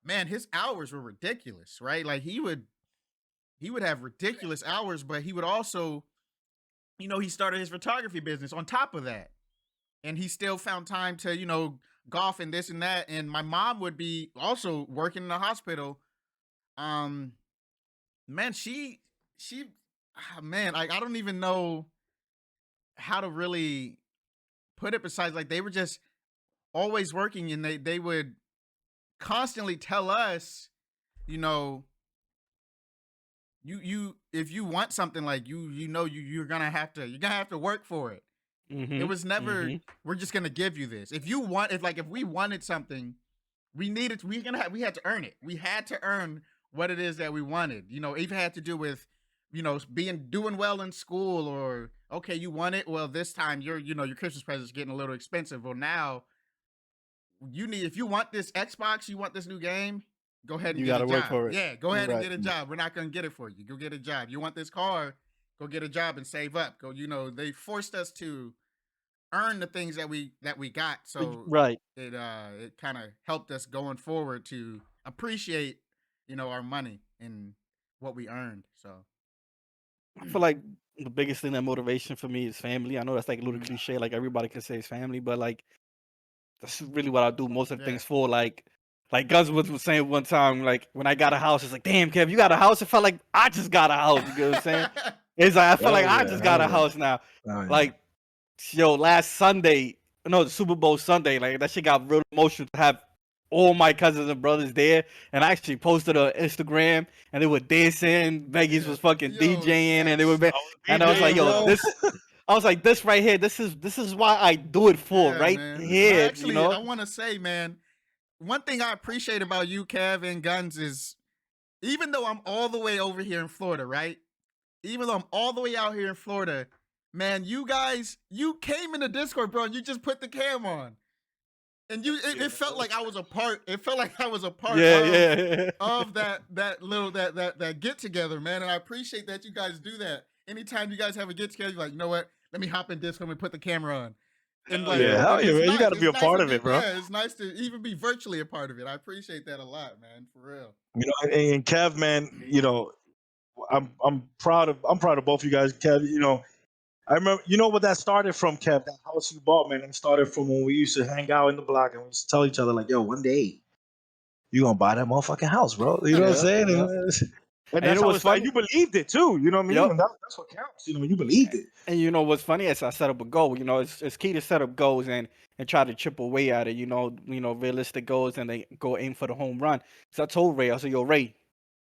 man, his hours were ridiculous, right? Like he would have ridiculous hours, but he would also, you know, he started his photography business on top of that. And he still found time to, you know, golf and this and that. And my mom would be also working in the hospital. Um, man, she man, like I don't even know how to really put it besides like they were just always working and they would constantly tell us, you know, you if you want something, like you're gonna have to work for it. It was never we're just gonna give you this. If we wanted something, we had to earn it. We had to earn what it is that we wanted. You know, even had to do with, doing well in school, or okay, you want it. Well, this time your Christmas present's getting a little expensive. Well, now if you want this Xbox, you want this new game, go ahead and You get a gotta work job. for it. Yeah, go ahead and Right. get a job. We're not gonna get it for you. Go get a job. You want this car, go get a job and save up. They forced us to earn the things that we got. So Right. it kind of helped us going forward to appreciate, our money and what we earned. So I feel like the biggest thing that motivation for me is family. I know that's like a little cliche, like everybody can say it's family, but like that's really what I do most of the things for. Like Guns was saying one time, like when I got a house, it's like, damn, Kev, you got a house. It felt like I just got a house. You know what I'm saying? It's like I feel like I just got a house now. Like, last Sunday, the Super Bowl Sunday, like that shit got real emotional to have all my cousins and brothers there, and I actually posted on Instagram, and they were dancing. Beguis was fucking DJing, and they were, and I was like, yo, I was like, this right here, this is why I do it for, right man. here. I want to say, man, one thing I appreciate about you, Kev and Guns, is even though I'm all the way over here in Florida, right? Even though I'm all the way out here in Florida, man, you guys, you came in the Discord, bro, and you just put the cam on. And it felt like I was a part. It felt like I was a part of that get together, man. And I appreciate that you guys do that. Anytime you guys have a get together, you're like, you know what? Let me hop in Discord and put the camera on. And hell yeah, man. You got to be a part of it, bro. Yeah, it's nice to even be virtually a part of it. I appreciate that a lot, man. For real. And Kev, man, I'm proud of both of you guys, Kev. I remember, what that started from, Kev, that house you bought, man. It started from when we used to hang out in the block and we used to tell each other, like, yo, one day you're going to buy that motherfucking house, bro. You know what I'm saying? And that's how it's funny. You believed it, too. You know what I mean? And that's what counts. You believed it. And you know what's funny is I set up a goal. It's key to set up goals and try to chip away at it. Realistic goals, and they go aim for the home run. So I told Ray, I said, yo, Ray,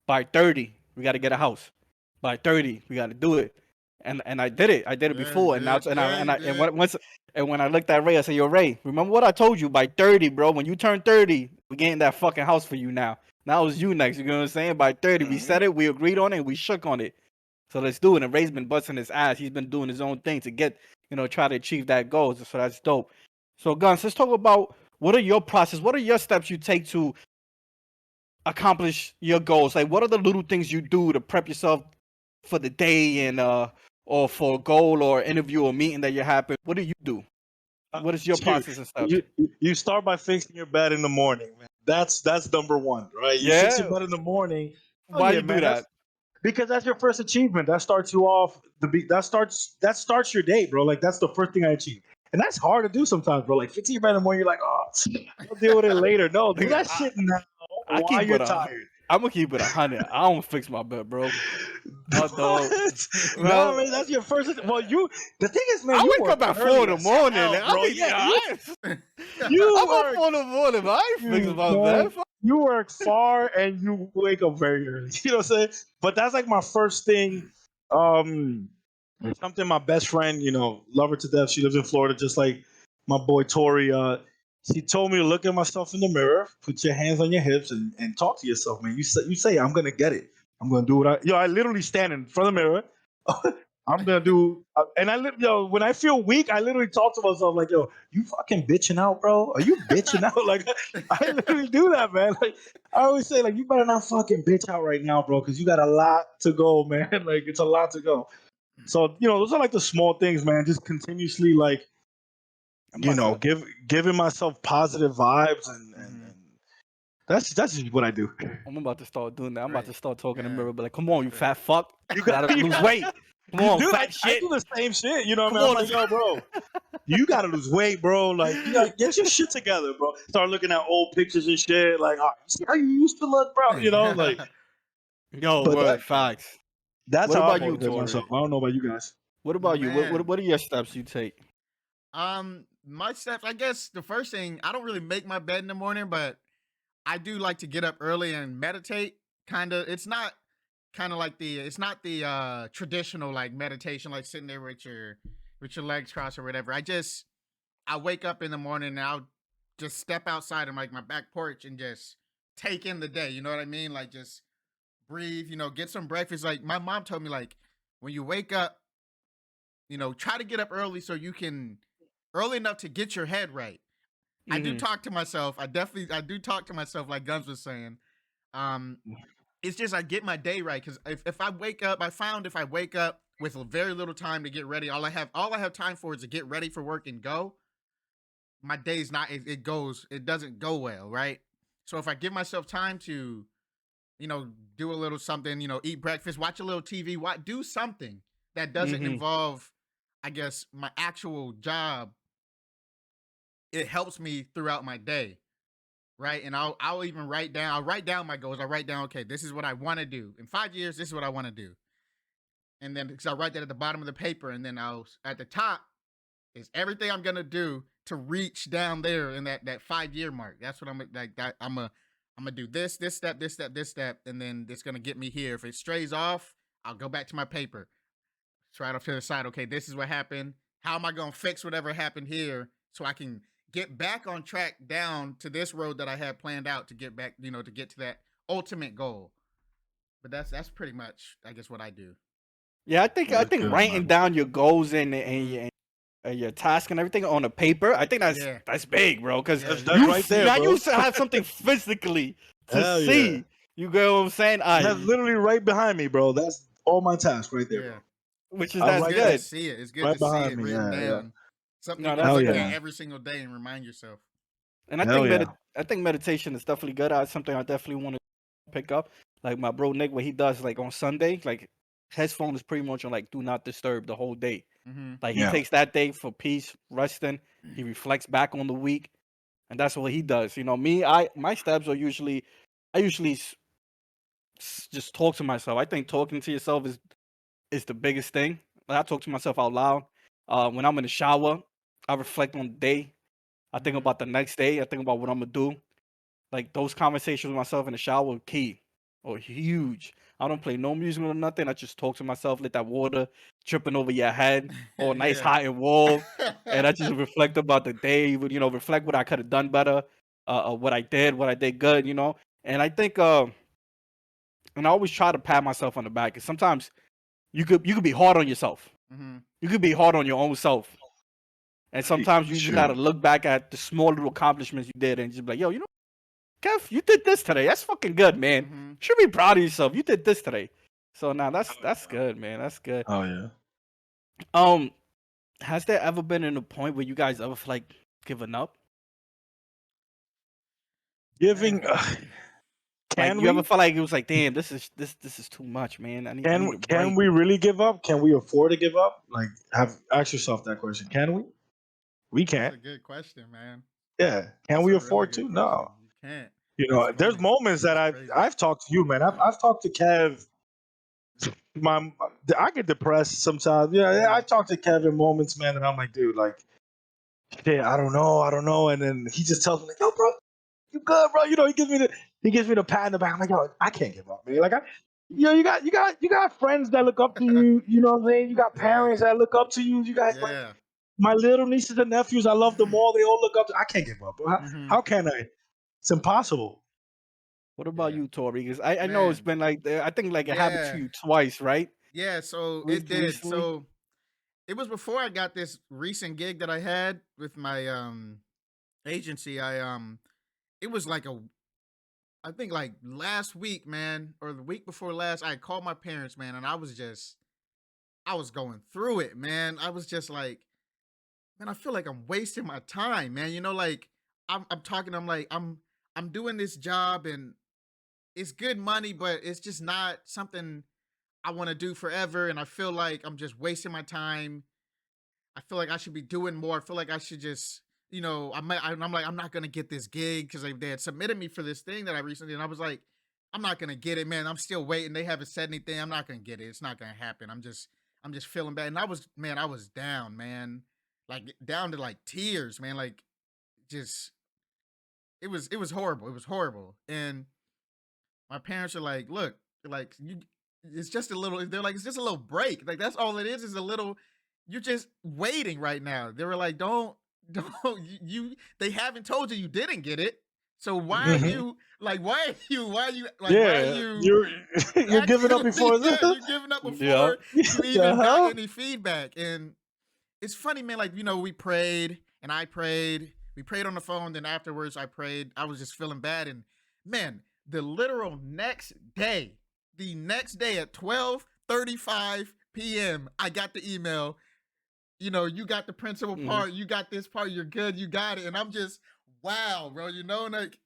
by 30, we got to get a house. By 30, we got to do it. And I did it. I did it before, and now when I looked at Ray, I said, "Yo, Ray, remember what I told you? By 30, bro. When you turn 30, we're getting that fucking house for you now. Now it's you next. You know what I'm saying? By 30, we said it, we agreed on it, and we shook on it. So let's do it." And Ray's been busting his ass. He's been doing his own thing to get, try to achieve that goal. So that's dope. So, Guns, let's talk about what are your process? What are your steps you take to accomplish your goals? Like, what are the little things you do to prep yourself for the day and or for a goal or interview or meeting that you're having? What do you do? What is your process and stuff? You start by fixing your bed in the morning, man. That's number one, right? You fix your bed in the morning. Why you do that? Because that's your first achievement. That starts you off that starts your day, bro. Like that's the first thing I achieve. And that's hard to do sometimes, bro. Like fixing your bed in the morning, you're like, oh, I'll deal with it later. No, do that shit now while you're tired. I'm gonna keep it 100. I don't fix my bed, bro. No, man, that's your first. Well, the thing is, man, I wake up at 4 in the morning, bro. I'm up 4 in the morning, but I ain't fixing my bed. You work far and you wake up very early. You know what I'm saying? But that's like my first thing. Something my best friend, love her to death. She lives in Florida, just like my boy Toeray. She told me to look at myself in the mirror, put your hands on your hips, and talk to yourself, man. You say, I'm gonna get it. I'm gonna do what I literally stand in front of the mirror. I'm gonna do, and when I feel weak, I literally talk to myself like, yo, you fucking bitching out, bro? Are you bitching out? Like, I literally do that, man. Like, I always say, like, you better not fucking bitch out right now, bro, because you got a lot to go, man. Like, it's a lot to go. So, those are like the small things, man. Just continuously, like, giving myself positive vibes, and that's just what I do. I'm about to start doing that. I'm about to start talking in the mirror, but like, come on, you fat fuck. You gotta lose weight. Come on, fat shit. I do the same shit. You know what I mean? I'm like, yo, bro, you gotta lose weight, bro. Like, you gotta get your shit together, bro. Start looking at old pictures and shit. Like, oh, see how you used to look, bro. Like, yo, facts. That's how I motivate myself. I don't know about you guys. What about you? What are your steps you take? My steps, I guess the first thing, I don't really make my bed in the morning, but I do like to get up early and meditate. It's not the traditional like meditation, like sitting there with your, with your legs crossed or whatever. I wake up in the morning and I'll just step outside of like my back porch and just take in the day. You know what I mean? Like just breathe, get some breakfast. Like my mom told me, like when you wake up, try to get up early so you can early enough to get your head right. I do Mm-hmm. talk to myself. I do talk to myself like Guns was saying. Um, it's just I get my day right because if I wake up, I found if I wake up with very little time to get ready, all I have time for is to get ready for work and go. My day's not it doesn't go well, right? So if I give myself time to, do a little something, eat breakfast, watch a little TV, do something that doesn't Mm-hmm. involve, I guess, my actual job, it helps me throughout my day, right? And I'll even I'll write down my goals. I write down, okay, this is what I want to do. In 5 years, this is what I want to do. And then because I write that at the bottom of the paper, and then I'll at the top is everything I'm gonna do to reach down there in that 5 year mark. That's what I'm like. That I'm gonna do this step, this step, this step, and then it's gonna get me here. If it strays off, I'll go back to my paper. Try it off to the side. Okay, this is what happened. How am I gonna fix whatever happened here so I can get back on track down to this road that I had planned out to get back, to get to that ultimate goal. But that's pretty much, I guess, what I do. Yeah, I think good, writing man. down your goals and your task and everything on a paper, I think that's Yeah. that's big, bro. Because Yeah, That's right there, now bro. you should have something physically to Hell yeah. see. You get what I'm saying? That's literally right behind me, bro. That's all my task right there, Yeah. bro. Which is I'm that's It's right good there, to good. see it. It's good right to see behind it me. written Yeah, yeah. down. Something No, you can that's Hell look good. at yeah. every single day and remind yourself. And I Hell think yeah. I think meditation is definitely good. That's something I definitely want to pick up. Like my bro Nick, what he does, like on Sunday, like his phone is pretty much on like do not disturb the whole day. Mm-hmm. Like he Yeah. takes that day for peace, resting. He reflects back on the week, and that's what he does. Me, my steps are usually, I usually just talk to myself. I think talking to yourself is the biggest thing. Like, I talk to myself out loud. When I'm in the shower, I reflect on the day. I think Mm-hmm. about the next day. I think about what I'm gonna do. Like those conversations with myself in the shower are key or huge. I don't play no music or nothing. I just talk to myself, let that water dripping over your head, all nice, Yeah. hot and warm, and I just reflect about the day. Reflect what I could have done better, what I did good. And I think, and I always try to pat myself on the back. Cause sometimes you could be hard on yourself. Mm-hmm. You could be hard on your own self. And sometimes you just Sure. gotta look back at the small little accomplishments you did and just be like, yo, Kev, you did this today. That's fucking good, man. Mm-hmm. You should be proud of yourself. You did this today. So now that's good, man. That's good. Oh yeah. Um, has there ever been in a point where you guys ever feel like giving up? Giving. Like Can you ever we? feel like it was like, damn, this is too much, man. I need a Can break. we really give up? Can we afford to give up? Like, ask yourself that question. Can we? We That's can't. a good question, man. Yeah. Can That's we a really afford to? good question. No. You can't. That's There's funny. moments that That's I've crazy. I've talked to you, man. I've talked to Kev. My I get depressed sometimes. Yeah, I talk to Kev in moments, man, and I'm like, dude, like, shit, I don't know. And then he just tells me, like, yo, bro, you good, bro? He gives me the pat in the back. I'm like, yo, I can't give up, man. Like, you got friends that look up to you. You know what I'm saying? You got Yeah. parents that look up to you. You got like Yeah. my little nieces and nephews. I love them all. They all look up to. I can't give up, bro. Mm-hmm. How can I? It's impossible. What about Yeah. you, Tori? Because I know it's Man. been like I think like it happened to Yeah. you twice, right? Yeah. So it did. Recently. So it was before I got this recent gig that I had with my agency. It was like I think like last week, man, or the week before last, I called my parents, man, and I was going through it, man. I was just like, man, I feel like I'm wasting my time, man. Like I'm talking, I'm like, I'm doing this job and it's good money, but it's just not something I want to do forever. And I feel like I'm just wasting my time. I feel like I should be doing more. I feel like I should just, I'm like, I'm not gonna get this gig because they had submitted me for this thing that I recently, and I was like, I'm not gonna get it, man. I'm still waiting. They haven't said anything. I'm not gonna get it. It's not gonna happen. I'm just feeling bad. And I was down, man, like down to like tears, man. Like just, it was horrible. It was horrible. And my parents are like, look, like it's just a little. They're like, it's just a little break. Like that's all it is a little. you're just waiting right now. They were like, don't they haven't told you you didn't get it. So why are Mhm. you like why are you Yeah, you're giving up actually before yeah, this. you're giving up Yeah. before you The even got hell? any feedback. And it's funny, man, like, we prayed and I prayed. We prayed on the phone, then afterwards I prayed. I was just feeling bad. And man, the literal the next day at 12:35 p.m., I got the email. You got the principal part, you got this part, you're good, you got it. And I'm just, wow, bro, like,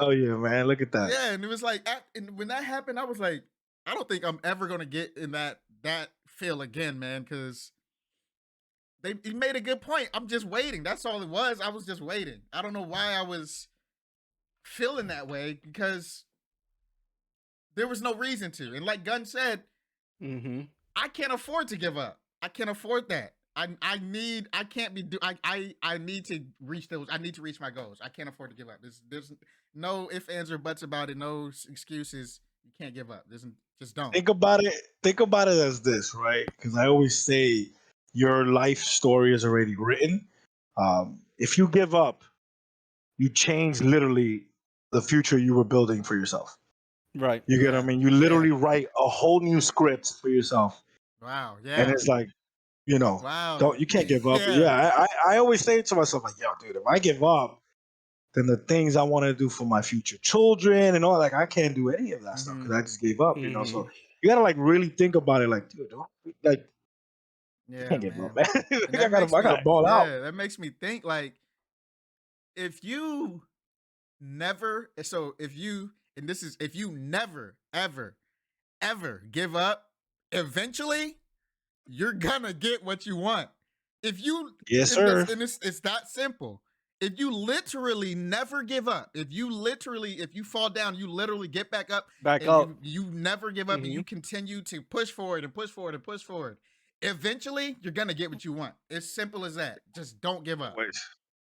Oh yeah, man! Look at that. yeah. And it was like, and when that happened, I was like, I don't think I'm ever gonna get in that feel again, man, because he made a good point. I'm just waiting. That's all it was. I was just waiting. I don't know why I was feeling that way, because there was no reason to. And like Gun said, Mm-hmm. I can't afford to give up. I can't afford that. I need to reach those. I need to reach my goals. I can't afford to give up. There's no ifs, ands, or buts about it. No excuses. You can't give up. Just don't. Think about it. Think about it as this, right? Because I always say your life story is already written. If you give up, you change literally the future you were building for yourself. Right. You get what I mean? You literally write a whole new script for yourself, Wow. and Yeah. it's like, Wow. you can't give up. Yeah. Yeah, I always say to myself, like, yo, dude, if I give up, then the things I want to do for my future children and all, like, I can't do any of that stuff because I just gave up. Mm-hmm. So you gotta like really think about it, like, dude, like, I Yeah, can't give man. up, man. And I that makes me, gotta ball out. that makes me think, like, if you never, if you never, ever give up, eventually you're gonna get what you want. If you, Yes, and sir. it's that simple. If you literally never give up, if you fall down, you literally get back up, Back and up. you never give up, and Mm-hmm. you continue to push forward and push forward and push forward. Eventually, you're gonna get what you want. It's simple as that. Just don't give up.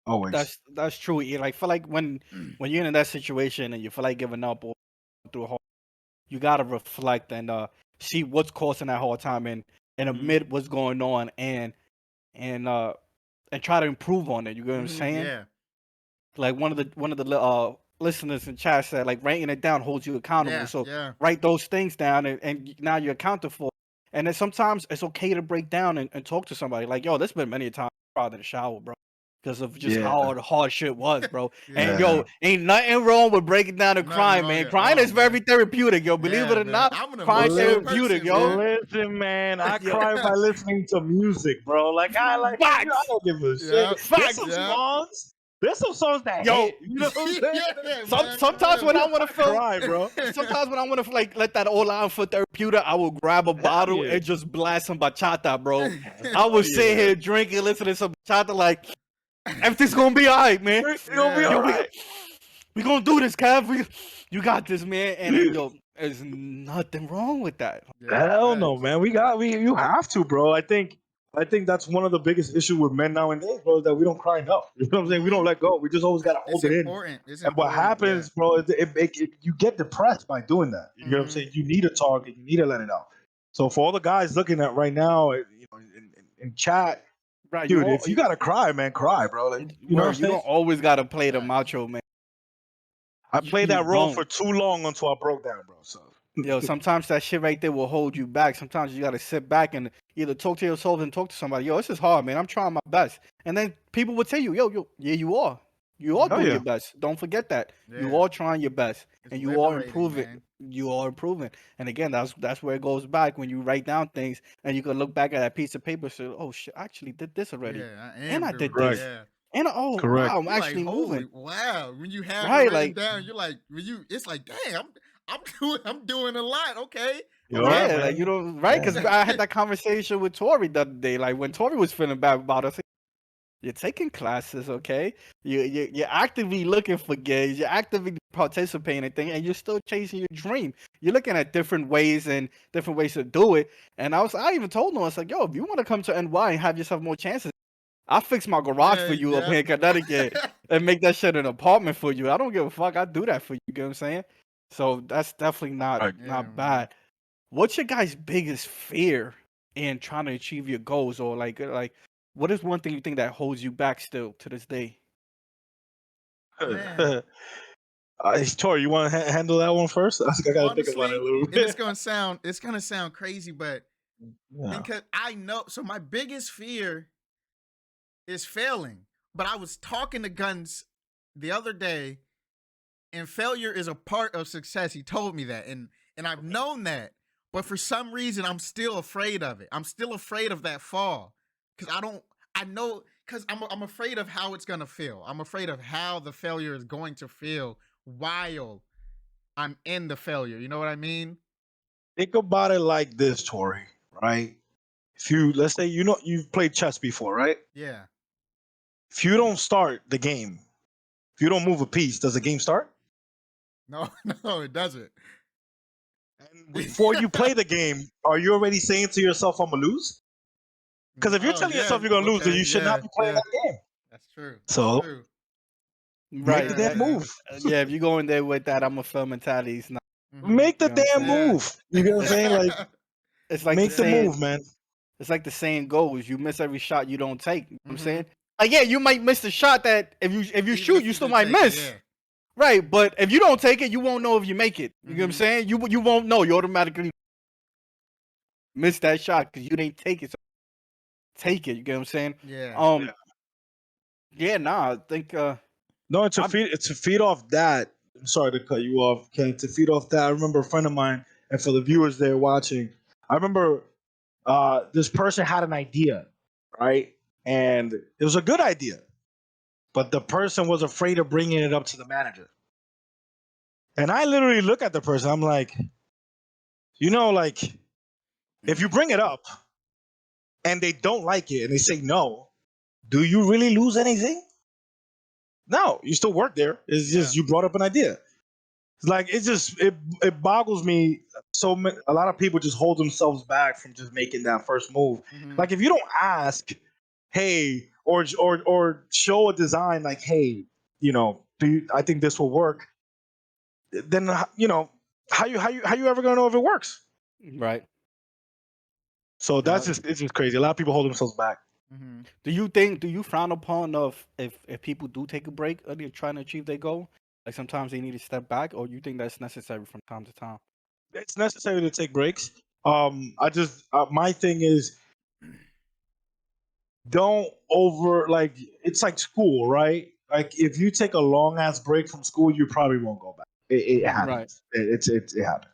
Always. That's true. Like feel like when you're in that situation and you feel like giving up or through a hard, you gotta reflect and see what's causing that hard time and admit what's going on and try to improve on it. You get what I'm saying? Yeah. Like one of the listeners in chat said, like writing it down holds you accountable. Yeah. So Yeah. write those things down and now you're accountable for. And then sometimes it's okay to break down and talk to somebody. Like, yo, there's been many times I cried in the shower, bro, because of just Yeah. how hard shit was, bro. And Yeah. yo, ain't nothing wrong with breaking down and Nothing crying, wrong man. at Crying all, is very man. therapeutic, yo. Believe Yeah, it or man. not, I'm an crying emotional therapeutic, person, yo. man. Listen, man, I Yeah. cry by listening to music, bro. Like I Facts. don't give a shit. Yeah. There's Facts. some Yeah. songs. There's some songs that Yo, hit. You know what I'm saying? Yeah, man, Sometimes for when I real. want to feel, Cry, bro. sometimes when I want to like let that all out for therapeutic, I will grab a bottle yeah. and just blast some bachata, bro. I will sit yeah. here drinking, listen to some bachata, like everything's gonna be alright, man. It'll be Yeah. Yo, alright. we gonna do this, Kev. You got this, man. And yo, there's nothing wrong with that. Yeah, Hell no, facts. man. You have to, bro. I think that's one of the biggest issues with men nowadays, bro, is that we don't cry enough. You know what I'm saying? We don't let go. We just always gotta It's hold it in. important. It's And what important. happens, bro, is you get depressed by doing that. You know what I'm saying? You need to talk and you need to let it out. So for all the guys looking at right now, in chat, Right, dude, if you gotta cry, man, cry, bro. Like, you know what I'm you saying? don't always gotta play the Facts. macho, man. I played You that role don't. for too long until I broke down, bro. So Yo, sometimes that shit right there will hold you back. Sometimes you gotta sit back and either talk to yourself and talk to somebody. Yo, this is hard, man. I'm trying my best. And then people will tell you, yo, yeah, you are. You are Oh, doing yeah. your best. Don't forget that. You Yeah. are trying your best. It's And you are liberating, improving. man. You are improving. And again, that's where it goes back when you write down things and you can look back at that piece of paper and say, oh shit, I actually did this already. Yeah, I And am I doing did it. Right. this. Yeah. And oh Correct. wow, I'm You're actually like, moving. holy wow. When you have Right, it written like down, you're like, it's like, dang, I'm doing a lot. Okay. You Okay. are, yeah, man. like you know, right? Because I had that conversation with Tori the other day. Like when Tori was feeling bad about us, you're taking classes, okay? You're actively looking for gigs. You're actively participating in things, and you're still chasing your dream. You're looking at different ways to do it. And I even told him, I was like, yo, if you want to come to NY and have yourself more chances, I'll fix my garage for you up here in Connecticut and make that shit an apartment for you. I don't give a fuck. I do that for you. You get what I'm saying? So that's definitely not Right. Yeah, not man. bad. What's your guys' biggest fear and trying to achieve your goals, or like what is one thing you think that holds you back still to this day? Man, Tori, you want to handle that one first? I think I got to think about it a honestly, little and bit. it's gonna sound crazy, but Yeah. because I know, so my biggest fear is failing. But I was talking to Guns the other day, and failure is a part of success. He told me that, and I've known that, but for some reason I'm still afraid of it. I'm still afraid of that fall because I know because I'm afraid of how it's gonna feel. I'm afraid of how the failure is going to feel while I'm in the failure. You know what I mean? Think about it like this, Tori, right? If you, let's say, you've played chess before, right? Yeah. If you don't start the game, if you don't move a piece, does the game start? No, no, it doesn't. And before you play the game, are you already saying to yourself, I'm gonna lose? Because if you're Oh telling yeah. yourself you're gonna lose, then Okay. you should not Yeah. be playing Yeah. that game. That's true. That's So true. make the Right. damn Yeah. move. Yeah, if you go in there with that I'm a fail mentality, it's not, Make the you know what I'm damn saying? Yeah. move. You know what I'm saying? Like, It's like the make the Yeah. saying move, man. it's like the saying goes, you miss every shot you don't take. You know what I'm Mhm. saying? Like, yeah, you might miss the shot that if you Even shoot, if you you still did might take it, miss. yeah. Right, but if you don't take it, you won't know if you make it. You know what I'm Mhm. saying? You won't know. You automatically miss that shot because you didn't take it. So take it. You get what I'm saying? Yeah. Yeah, nah, I think No, I'm it's to feed off that. I'm sorry to cut you off, Ken. To feed off that, I remember a friend of mine, and for the viewers there watching, I remember this person had an idea, right? And it was a good idea, but the person was afraid of bringing it up to the manager. And I literally look at the person. I'm like, like if you bring it up and they don't like it and they say no, do you really lose anything? No, you still work there. It's Yeah. just you brought up an idea. It's like it boggles me. A lot of people just hold themselves back from just making that first move. Mhm. Like if you don't ask, hey, or show a design like, hey, I think this will work. Then how you ever gonna know if it works? right. So Uh, it's just crazy. A lot of people hold themselves back. Mhm. do you frown upon of if people do take a break or they're trying to achieve their goal? Like sometimes they need to step back, or you think that's necessary from time to time? It's necessary to take breaks. I just my thing is don't over like it's like school, right? Like if you take a long ass break from school, you probably won't go back. It Mhm. Right. happens. It happens.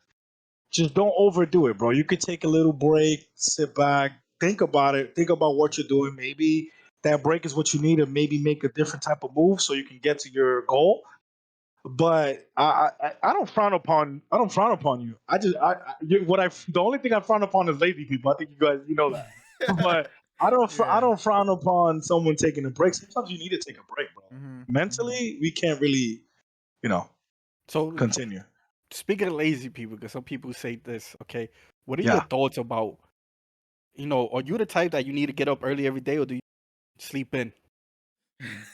Just don't overdo it, bro. You could take a little break, sit back, think about it, think about what you're doing. Maybe that break is what you need, and maybe make a different type of move so you can get to your goal. But I don't frown upon you. The only thing I frown upon is lazy people. I think you guys know that. But I Yeah. don't frown upon someone taking a break. Sometimes you need to take a break, bro. Mhm. Mentally, we can't really you know So continue. speaking of lazy people, because some people say this, okay, what are your Yeah. thoughts about, are you the type that you need to get up early every day, or do you sleep in?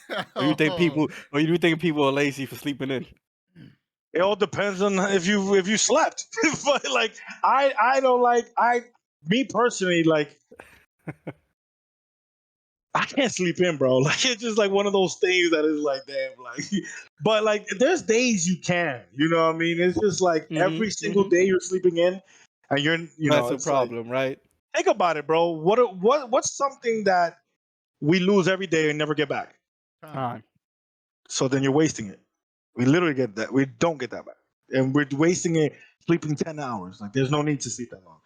Oh. Or you think people are lazy for sleeping in? It all depends on if you slept. But like I don't like me personally like I can't sleep in, bro. Like it's just like one of those things that is like, damn, like. But like, there's days you can, you know what I mean? It's just like every single Mhm. day you're sleeping in, and That's a it's like, problem, right? think about it, bro. What's something that we lose every day and never get back? Time. Time. So then you're wasting it. We literally get that. We don't get that back, and we're wasting it sleeping 10 hours. Like, there's no need to sleep that long.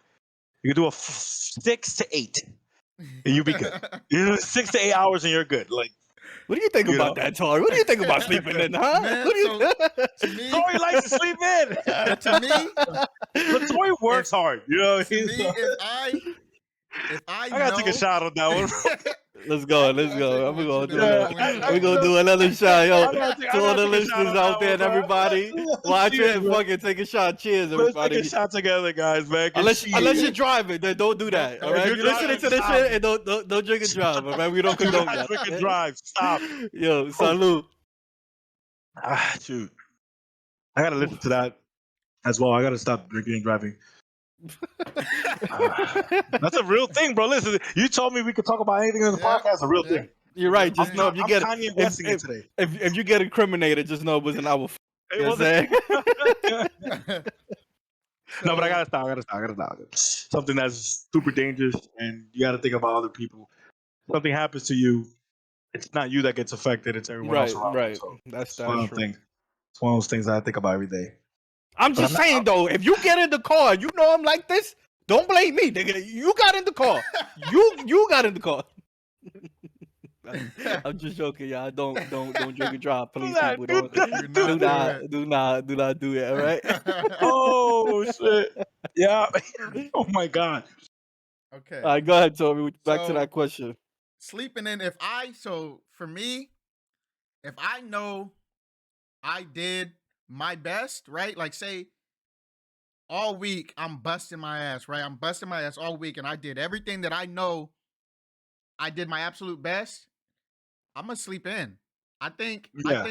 You can do 6 to 8, and you'll be good. You know, 6 to 8 hours, and you're good. Like, What do you think you about know. that, Tori? What do you think about sleeping in, huh? Man, What do so you? to me, Tori likes to sleep in. so to me, But Tori if works hard. You know, to me, if I I gotta take a know, shot on that one. Let's go. Let's I'll take go. it I'm with you. gonna Then do I'm gonna Yeah, go into I, We're it. gonna I, do another shot, yo. I To all gotta the take a shot listeners on out that there one, and bro. everybody watching Cheers, it, man. fucking take a shot. Cheers, Let's take a everybody. shot together, guys, man. 'Cause Unless you're shit. driving, then don't do that. All Don't If right, do you're if you're listening driving, to this stop. shit and don't drink and drive. All right, we don't Do condone not drink and that. drive. Stop. Yo, Oh, salute. shoot. I gotta listen to that as well. I gotta stop drinking and driving. That's a real thing, bro. Listen, you told me we could talk about anything in the Yeah, podcast. A real yeah. thing. You're right. Just know I'm if you get Kanye Westing it today. if you get incriminated, just know it was an hour. It You know what I'm wasn't- saying? No, but I So- gotta stop. Something that's super dangerous, and you gotta think about other people. Something happens to you, it's not you that gets affected; it's everyone else Right, around you. right. So That's it's one of true. the things. It's one of those things that I think about every day. I'm just saying though, if you get in the car, you know I'm like this. Don't blame me, nigga. You got in the car. You got in the car. I'm just joking, y'all. Don't drink and drive, please. that, People do don't that, do not do it. All right. Oh shit! Yeah. Oh my god. Okay. All right, go ahead, Toby. Back to So- that question. Sleeping in, for me, if I know I did my best, right? Like say all week I'm busting my ass, right? I'm busting my ass all week and I did everything that I know I did my absolute best. I'm gonna sleep in. I think Yeah.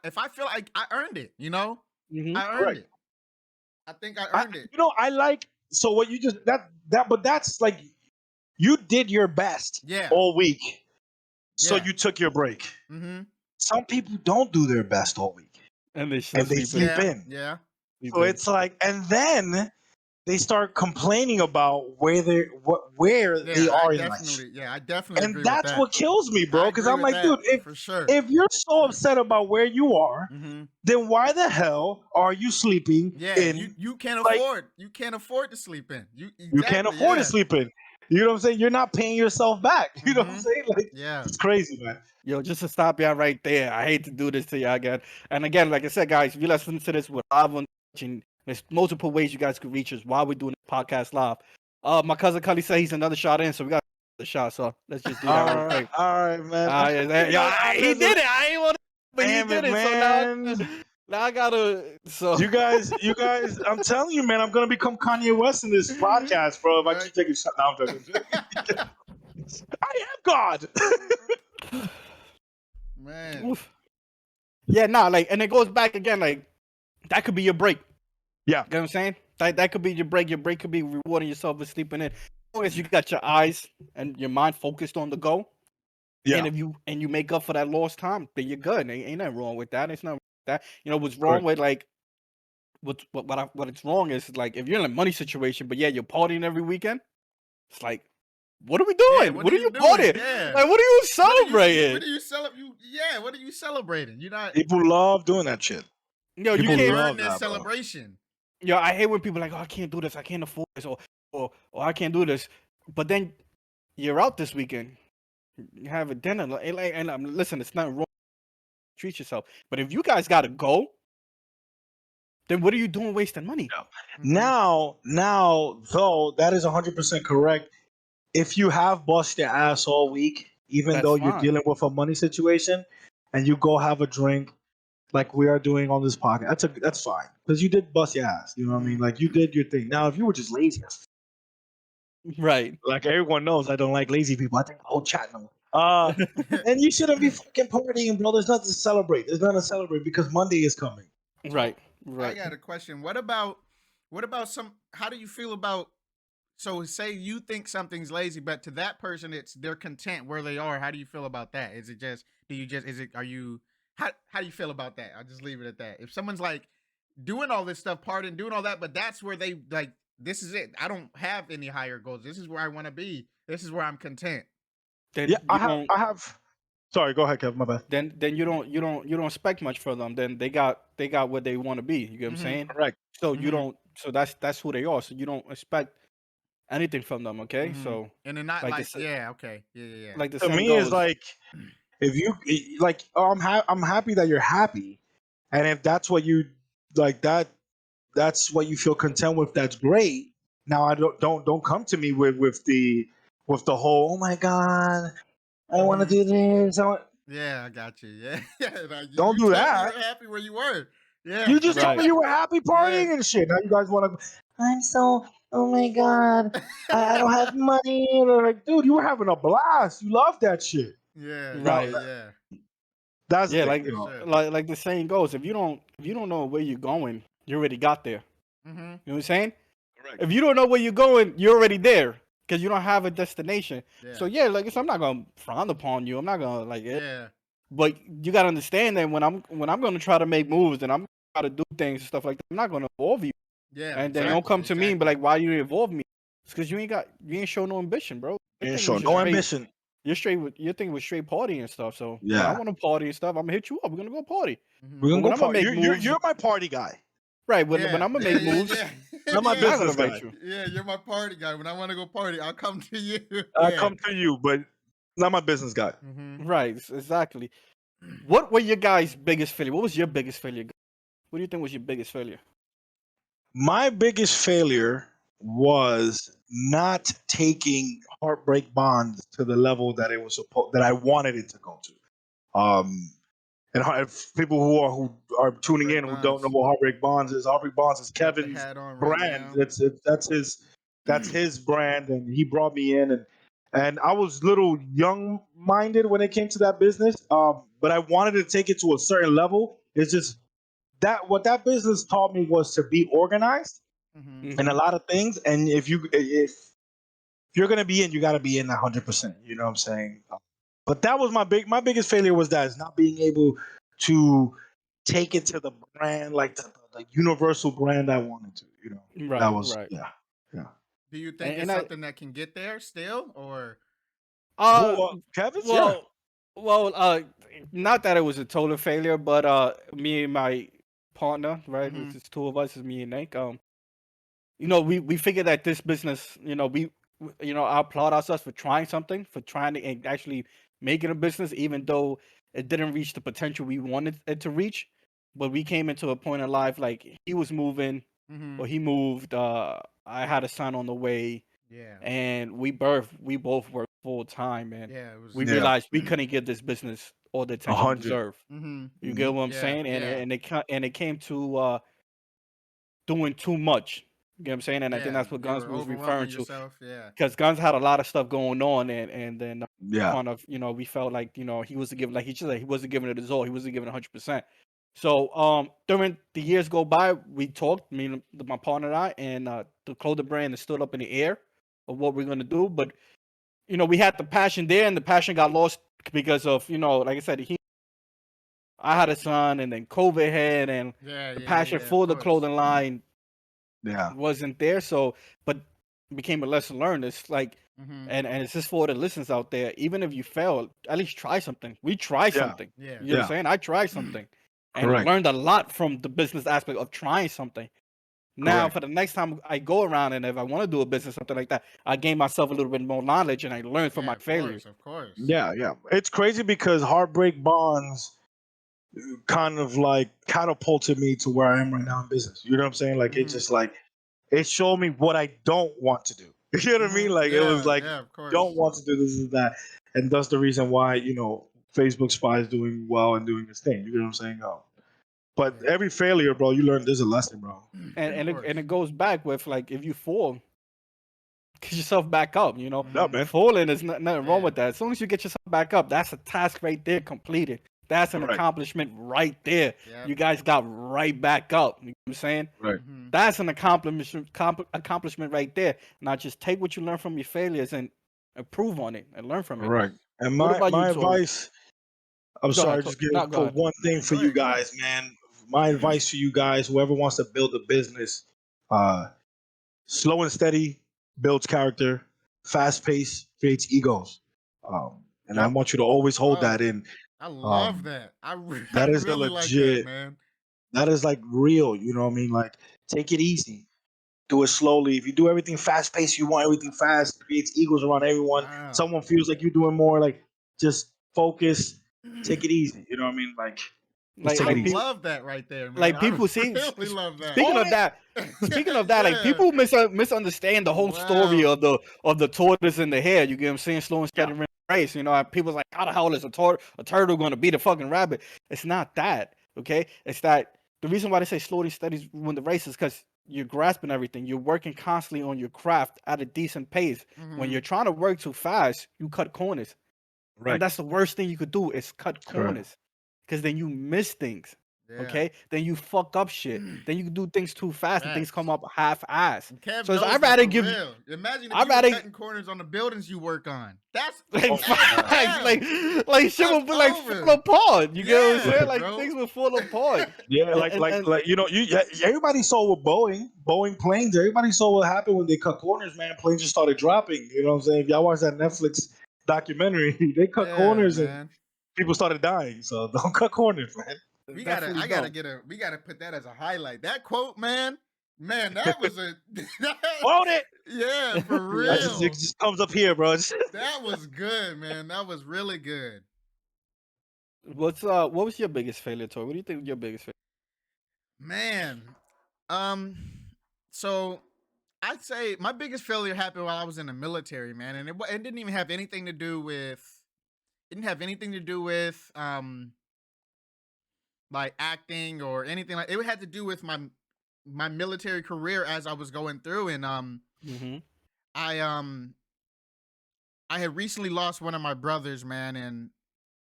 if I feel like I earned it, you know? Mhm. I earned Correct. it. I think I earned it. You know, I like so what you just but that's like you did your best Yeah. all week, so Yeah. you took your break. Mm-hmm. Some people don't do their best all week, And they and they sleep in. sleep in. Yeah. So it's like, and then they start complaining about where they are in life, I definitely and agree that's with that. what kills me, bro. I Because agree I'm with like, that, dude, for sure. if you're so upset about where you are, Mm-hmm. then why the hell are you sleeping Yeah, in? you can't like- afford to sleep in. You can't Exactly, afford yeah. to sleep in. You know what I'm saying? You're not paying yourself back. You know what I'm Mhm. saying? Like, Yeah. it's crazy, man. Yo, just to stop y'all right there. I hate to do this to y'all again. And again, like I said, guys, if you listen to this, we're live on Twitch, and there's multiple ways you guys could reach us while we're doing the podcast live. My cousin Cully said he's another shot in, so we got the shot. So let's just do that real quick. All right, man. He did it. I ain't want to, but he Damn did it, it. So man. now I gotta. So You guys, I'm telling you, man, I'm gonna become Kanye West in this podcast, bro. If I keep taking shots, now I'm joking. I am God. Man. oof. Yeah, nah, like, and it goes back again, like that could be your break. Yeah. You know what I'm saying? That could be your break. Your break could be rewarding yourself with sleeping in. As long as you got your eyes and your mind focused on the goal. Yeah. And if you make up for that lost time, then you're good. Ain't nothing wrong with that. It's not that. You know what's wrong with like what it's wrong is like if you're in a money situation, but yeah, you're partying every weekend. It's like, what are we doing? Yeah, what are you doing? partying? Yeah. Like, what are you celebrating? What are you celebrating? Yeah, what are you celebrating? You're not. People love doing that shit. Yo, You you People can can't. love earn this that, bro. celebration. Yo, I hate when people are like, oh, I can't do this, I can't afford this, or I can't do this. But then you're out this weekend, you have a dinner, and listen, it's not wrong. Treat yourself. But if you guys gotta go, then what are you doing wasting money? Mhm. Now, though, that is 100% correct. If you have bust your ass all week, even That's though you're fine. dealing with a money situation, and you go have a drink, like we are doing on this podcast, that's fine because you did bust your ass. You know what I mean? Like you did your thing. Now, if you were just lazy, Right. like everyone knows, I don't like lazy people. I think the whole chat knows. And you shouldn't be fucking partying, bro. There's nothing to celebrate. There's nothing to celebrate because Monday is coming. Right. I Right. got a question. What about some? How do you feel about? So say you think something's lazy, but to that person, they're content where they are. How do you feel about that? Is it just? Do you just? Is it? Are you? How do you feel about that? I'll just leave it at that. If someone's like doing all this stuff, partying, doing all that, but that's where they like. This is it. I don't have any higher goals. This is where I want to be. This is where I'm content. Then Yeah, you don't. I have. Sorry, go ahead, Kevin. My bad. Then you don't expect much from them. Then they got what they want to be. You get what I'm Mhm. saying? Correct. So you Mhm. don't. So that's who they are. So you don't expect anything from them. Okay. Mhm. So And they're not like like, this- yeah, okay, yeah. like the To saying me, goes. it's like if you like, oh, I'm happy that you're happy, and if that's what you like, that's what you feel content with. That's great. Now I don't come to me with the whole, oh my god, I want to Mhm. do this. Yeah, I got you. Yeah, yeah. Like, Don't you do told me that. You were happy where you were. Yeah. You just told Right. me you were happy partying and shit. Now you guys want to. I'm so. Oh my god, I don't have money. And they're like, dude, you were having a blast. You love that shit. Yeah, Right. yeah. That's the Yeah, thing. like You know. Sure. like the saying goes, if you don't know where you're going, you already got there. Mm-hmm. You know what I'm saying? If you don't know where you're going, you're already there because you don't have a destination. Yeah. So yeah, like I'm not gonna frown upon you. I'm not gonna like it. Yeah. But you gotta understand that when I'm gonna try to make moves and I'm gonna try to do things and stuff like that, I'm not gonna involve you. Yeah. And then don't come to me and be like, why you involve me? It's because you ain't show no ambition, bro. Your thing was just no straight- ambition. You're straight with your thing was straight party and stuff. So when I Yeah. want to party and stuff, I'm gonna hit you up. We're gonna go party. We're gonna But when go I'm gonna party. make moves, You're my party guy. right? When I'm gonna make moves, I'm my I'm not gonna business guy. invite you. Yeah, you're my party guy. When I want to go party, I'll come to you. I come to you, but not my business guy. Right, exactly. What were your guys' biggest failure? What was your biggest failure? What do you think was your biggest failure? My biggest failure was not taking Heartbreak Bonds to the level that it was supposed that I wanted it to go to. And if people who are tuning in who don't know what Heartbreak Bonds is, Heartbreak Bonds is Kevin's brand. That's his brand, and he brought me in, and I was little young minded when it came to that business. But I wanted to take it to a certain level. It's just that what that business taught me was to be organized in a lot of things, and if you're gonna be in, you got to be in 100%. You know what I'm saying? But that was my biggest failure was that is not being able to take it to the brand like the universal brand I wanted to. You know, Right, that was right. yeah. Do you think it's something that can get there still, or? Kevin's? Well, not that it was a total failure, but me and my partner, right, it's just two of us, is me and Nick. We figured that this business, I applaud ourselves for trying something, for trying to and actually making a business, even though it didn't reach the potential we wanted it to reach. But we came into a point in life like he was moving, or he moved. I had a son on the way. Yeah. And we both worked full time, and we Yeah. realized we couldn't give this business all the attention it 100. deserved. You get what I'm saying? And it came to doing too much. You get what I'm saying? And I think that's what Guns was referring to. Because Guns had a lot of stuff going on, and then kind of we felt like he wasn't giving, like he just said, he wasn't giving it his all. He wasn't giving 100%. So during the years go by, we talked, me and my partner and I, and the clothing brand is stood up in the air of what we're gonna do. But we had the passion there, and the passion got lost because of like I said, I had a son, and then COVID hit, and the passion for the clothing line wasn't there. So, but it became a lesson learned. It's like, and it's just for the listeners out there. Even if you fail, at least try something. We try something. You know what I'm saying? I tried something, and learned a lot from the business aspect of trying something. Now, for the next time I go around, and if I want to do a business, something like that, I gain myself a little bit more knowledge, and I learn from my failures. Of course. Yeah. It's crazy because Heartbreak Bonds kind of like catapulted me to where I am right now in business. You know what I'm saying? Like it's just like it showed me what I don't want to do. You know what I mean? Like it was like don't want to do this and that, and that's the reason why Facebook Spy is doing well and doing its thing. You know what I'm saying? But every failure, bro, you learn there's a lesson, bro. And it goes back with like if you fall, get yourself back up. Yeah, man. Falling is nothing wrong with that. As long as you get yourself back up, that's a task right there completed. That's an accomplishment right there. You guys got right back up. You know what I'm saying? Right. That's an accomplishment right there. Now just take what you learn from your failures and improve on it and learn from it. Right. And What about my you, Toeray? advice. I'm sorry, just No, give go ahead. one thing for you guys, man. My advice to you guys, whoever wants to build a business, slow and steady builds character. Fast pace creates egos. And I want you to always hold that in. I love that. That is really the like legit, that, man. That is like real. You know what I mean? Like, take it easy. Do it slowly. If you do everything fast paced, you want everything fast, creates egos around everyone. Wow. Someone feels like you're doing more. Like, just focus. Take it easy. You know what I mean? Like I love that right there, man. Like people see. Really love that. Speaking of that, like people misunderstand the whole story of the tortoise and the hare. You get what I'm saying? Slow and steady race. People's like, how the hell is a turtle going to beat a fucking rabbit? It's not that. Okay, it's that the reason why they say slow and steady win the race is because you're grasping everything. You're working constantly on your craft at a decent pace. When you're trying to work too fast, you cut corners. Right. And that's the worst thing you could do is cut corners. Because then you miss things. Yeah. Okay, then you fuck up shit. Then you do things too fast and things Facts. come up half-ass. And Kev So knows I'd that rather for give you. real. Imagine if I'd you were rather cutting corners on the buildings you work on. That's like Oh my god. facts, damn. like shit That's would be like fall over. apart. You get what I'm Yeah, saying? Like bro. things would fall apart. Yeah, And, like and, like and like you know, everybody saw with Boeing planes. Everybody saw what happened when they cut corners, man. Planes just started dropping. You know what I'm saying? If y'all watch that Netflix documentary, they cut Yeah, corners and man. people started dying. So don't cut corners, man. definitely don't. We gotta put that as a highlight. That quote, man, that was a, Quote it. yeah, for I Yeah. just it real. just comes up here, bro. That was good, man. That was really good. What was your biggest failure, Toy? What do you think your biggest failure? Man, um, so I'd say my biggest failure happened while I was in the military, man, and it didn't even have anything to do with like acting or anything like. It had to do with my military career as I was going through, and Mm-hmm. I I had recently lost one of my brothers, man, and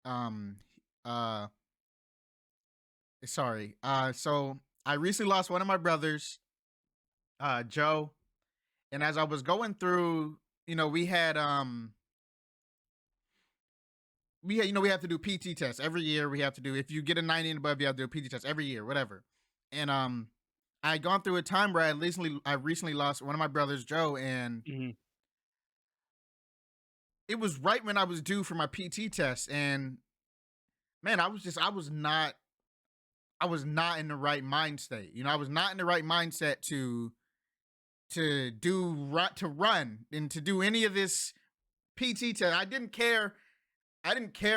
um uh so I recently lost one of my brothers, Joe, and as I was going through, we had we have to do PT tests every year. We have to do, if you get a 90 and above, you have to do a PT test every year, whatever. And I had gone through a time where I recently lost one of my brothers, Joe, and Mm-hmm. it was right when I was due for my PT test, and man, I was not in the right mind state. I was not in the right mindset to run and to do any of this PT test. I didn't care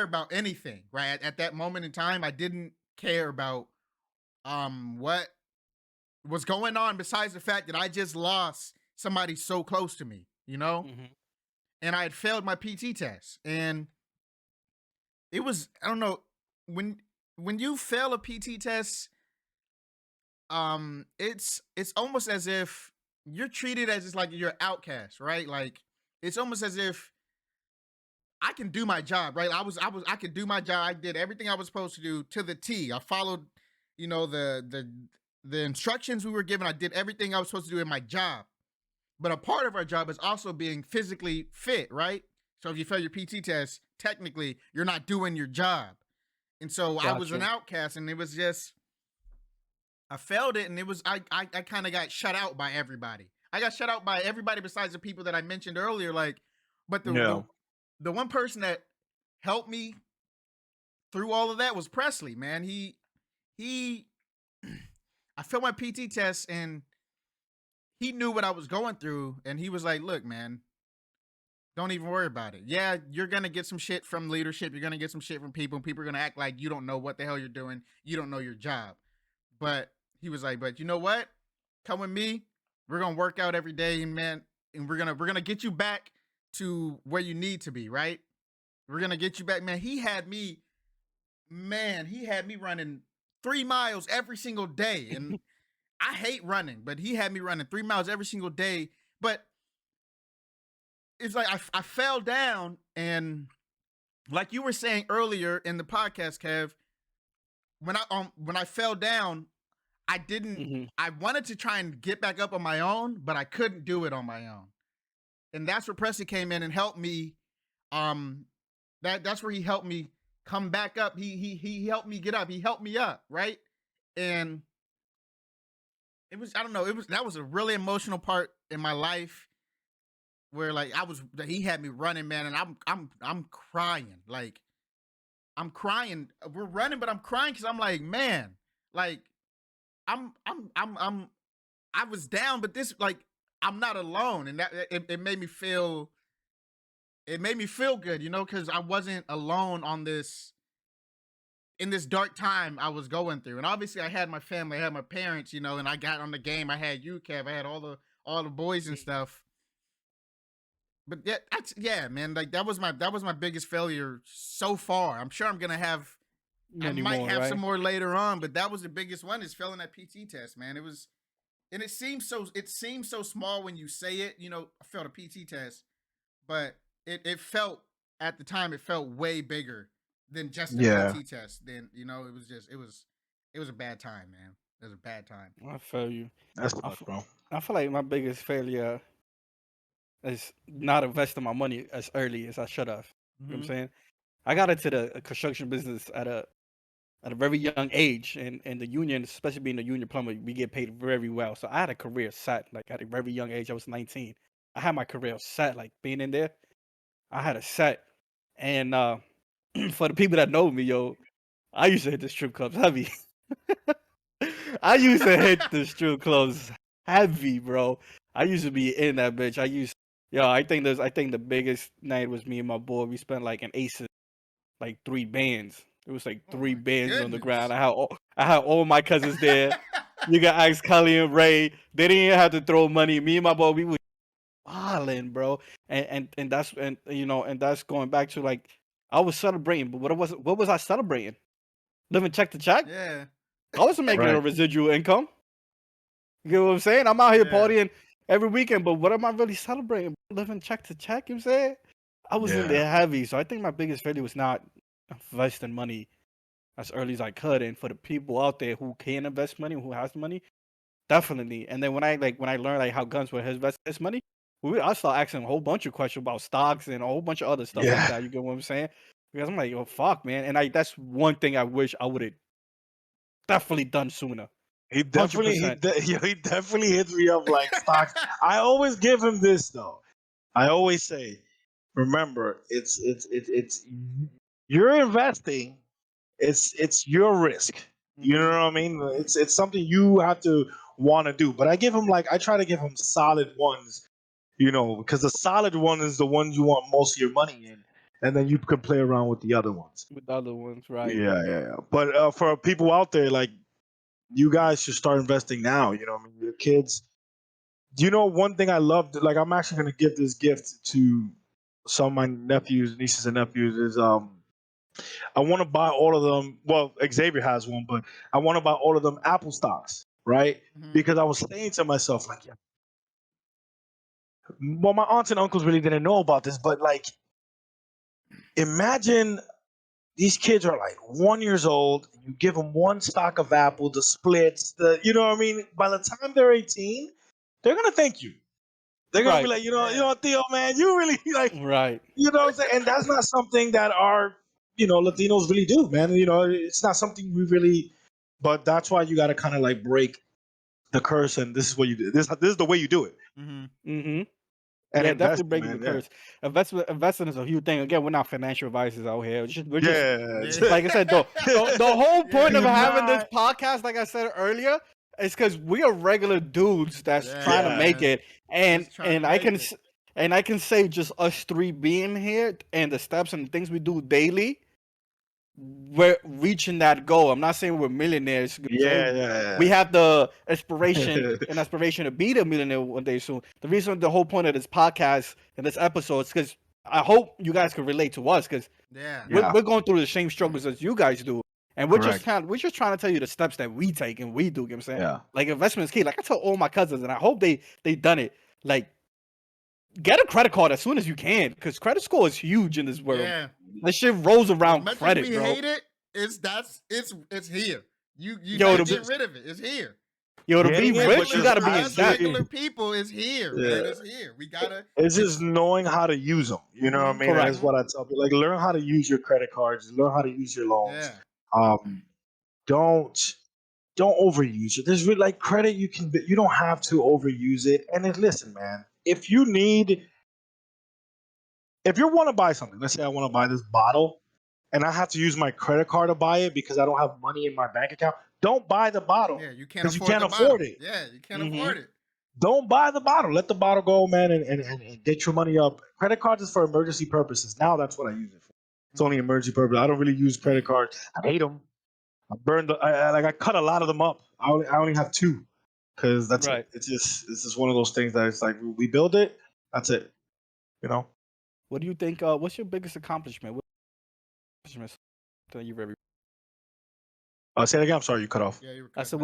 about anything, right? At that moment in time, I didn't care about what was going on besides the fact that I just lost somebody so close to me, Mm-hmm. and I had failed my PT test. And it was, I don't know, when you fail a PT test, it's almost as if you're treated as just like you're an outcast, right? Like it's almost as if I can do my job, right? I could do my job. I did everything I was supposed to do to the T. I followed, the instructions we were given. I did everything I was supposed to do in my job. But a part of our job is also being physically fit, right? So if you fail your PT test, technically you're not doing your job. And so I was an Gotcha. outcast, and it was just I failed it, and it was I kind of got shut out by everybody. I got shut out by everybody besides the people that I mentioned earlier. Like, but Yeah. the one person that helped me through all of that was Presley, man. He I failed my PT test, and he knew what I was going through, and he was like, "Look, man, don't even worry about it. Yeah, you're gonna get some shit from leadership. You're gonna get some shit from people. People are gonna act like you don't know what the hell you're doing. You don't know your job." But he was like, "But you know what? Come with me. We're gonna work out every day, and man, and we're gonna get you back to where you need to be, right? We're gonna get you back, man." He had me running 3 miles every single day, and I hate running, but he had me running 3 miles every single day. But it's like I fell down, and like you were saying earlier in the podcast, Kev, when I fell down, I didn't. Mm-hmm. I wanted to try and get back up on my own, but I couldn't do it on my own. And that's where Presley came in and helped me. Um, that's where he helped me come back up. He helped me get up. He helped me up, right? And it was, I don't know, that was a really emotional part in my life where like he had me running, man, and I'm crying. Like I'm crying. We're running, but I'm crying because I'm like, man, like I'm I was down, but this, like, I'm not alone, and that it made me feel, good, because I wasn't alone on this in this dark time I was going through. And obviously I had my family, I had my parents, and I got on the game. I had you, Kev, I had all the boys and stuff. But yeah, man, like that was my biggest failure so far. I'm sure I Many might more, have some right? more later on, but that was the biggest one, is failing that PT test, man. It was, and it seems so small when you say it. I failed a PT test, but it felt, at the time, it felt way bigger than just a Yeah. PT test. Then it it was a bad time, man. It was a bad time. I feel you. That's I, tough, bro. I feel like my biggest failure is not investing my money as early as I should have. You know what I'm Mm-hmm. saying? I got into the construction business at a very young age, and the union, especially being a union plumber, we get paid very well. So I had a career set, like at a very young age. I was 19. I had my career set, like being in there. I had a set, and for the people that know me, yo, I used to hit the strip clubs heavy. I used to hit the strip clubs heavy, bro. I used to be in that bitch. I think the biggest night was me and my boy. We spent like an aces, like 3 bands. It was like Oh three my bands on the ground. goodness. I had all my cousins there. You got ask Cully and Ray. They didn't even have to throw money. Me and my boy, we were wilding, bro. And that's and that's going back to like I was celebrating, but what was I celebrating? Living check to check? Yeah. I wasn't making a Right. residual income. You know what I'm saying? I'm out here Yeah. partying every weekend, but what am I really celebrating? Living check to check, you know what I'm saying? I was in Yeah. there heavy. So I think my biggest failure was not investing money as early as I could. And for the people out there who can invest money, who has money, definitely. And then when I learned like how guns would invest his money, I started asking a whole bunch of questions about stocks and a whole bunch of other stuff like Yeah. that. You get what I'm saying? Because I'm like, oh fuck, man. And that's one thing I wish I would have definitely done sooner. He 100%. he definitely hits me up like stocks. I always give him this though. I always say, remember, it's you're investing. It's your risk. You know Mhm. what I mean? It's something you have to want to do. But I try to give him solid ones. Because the solid one is the one you want most of your money in, and then you can play around with the other ones. With the other ones, right? Yeah. But for people out there, like you guys should start investing now. I mean, your kids. Do you know one thing I love? Like, I'm actually going to give this gift to some of my nieces and nephews. Is I want to buy all of them. Well, Xavier has one, but I want to buy all of them Apple stocks, right? Mm-hmm. Because I was saying to myself, like, yeah. Well, my aunts and uncles really didn't know about this, but like, imagine these kids are like 1 years old. You give them one stock of Apple, the splits, you know what I mean? By the time they're 18, they're gonna thank you. They're gonna be Right. like, Yeah. Theo, man, you really like, Right. you know what I'm saying? And that's not something that our, Latinos really do, man. It's not something we really. But that's why you got to kind of like break the curse, and this is what you do. This is the way you do it, Mm-hmm. Mm-hmm. and Yeah, definitely investing, breaking the man. Yeah, curse. Investing is a huge thing. Again, we're not financial advisors out here. We're just yeah. Yeah. like I said, the whole point Yeah. of Do having this not. podcast, like I said earlier, is because we are regular dudes that's Yeah, trying to make man. it, and Just trying to and I make can it. and I can say just us three being here and the steps and the things we do daily, we're reaching that goal. I'm not saying we're millionaires. You know what I'm Yeah, saying we yeah, have the aspiration yeah. and aspiration to be the millionaire one day soon. The reason, the whole point of this podcast and this episode is because I hope you guys can relate to us because Yeah. Yeah, we're going through the same struggles as you guys do, and correct. we're just trying to tell you the steps that we take and we do. You know what I'm saying Yeah, like investment is key. Like I tell all my cousins, and I hope they done it. Like get a credit card as soon as you can because credit score is huge in this world. Yeah. This shit rolls As around much as credit, we bro. hate it, it's here. You Yo, can't to get be rid of it. It's here. to be getting it, but rich, you Regular, just gotta be in us debt. actually, regular people is here, man. yeah. It's here. We gotta. It's just It's. knowing how to use them. You know what I Mm-hmm. mean? And that's Correct. Mm-hmm. what I tell people. Like, learn how to use your credit cards. Learn how to use your loans. Yeah. Um, don't don't overuse it. There's really like credit you don't have to overuse it. And then listen, man, if you want to buy something, let's say I want to buy this bottle and I have to use my credit card to buy it because I don't have money in my bank account, don't buy the bottle Yeah. You can't because you afford can't the afford bottle. it. Yeah. You can't Mm-hmm. afford it. Don't buy the bottle. Let the bottle go, man, and get your money up. Credit cards is for emergency purposes. Now that's what I use it for. It's only Mm-hmm. emergency purpose. I don't really use credit cards. I hate them. I burned. I cut a lot of them up. I only have two because that's it. Right. It's just one of those things that it's like we build it. That's it. You know. What do you think? What's your biggest accomplishment? What accomplishments that you've ever? Say it again. I'm sorry, you cut off. Yeah. You were I cutting said, out.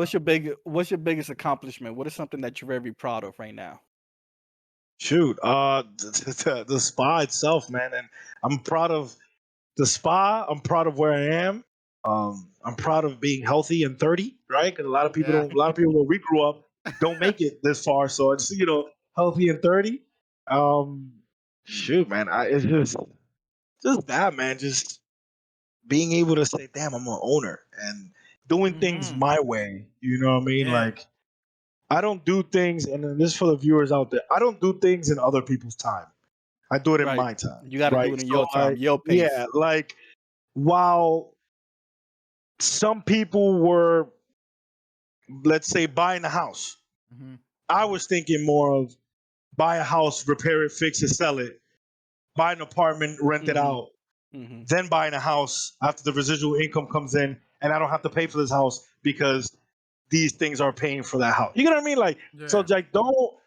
what's your biggest accomplishment? What is something that you're very proud of right now? Shoot. The spa itself, man, and I'm proud of the spa. I'm proud of where I am. I'm proud of being healthy and 30, right? Because a lot of people Yeah. don't. A lot of people where we grew up don't make it this far. So it's healthy and 30. Um, shoot, man, it's just that, man. Just being able to say, "Damn, I'm an owner," and doing things Mhm. my way. You know what I mean? Yeah. Like I don't do things, and then this for the viewers out there. I don't do things in other people's time. I do it in Right. my time, You got to do right? it in So your time, your pace. yeah, like while some people were, let's say, buying a house, Mhm. I was thinking more of buy a house, repair it, fix it, sell it, buy an apartment, rent it Hmm. out, Hmm. then buying a house after the residual income comes in, and I don't have to pay for this house because these things are paying for that house. You know what I mean? Like, so Yeah. like don't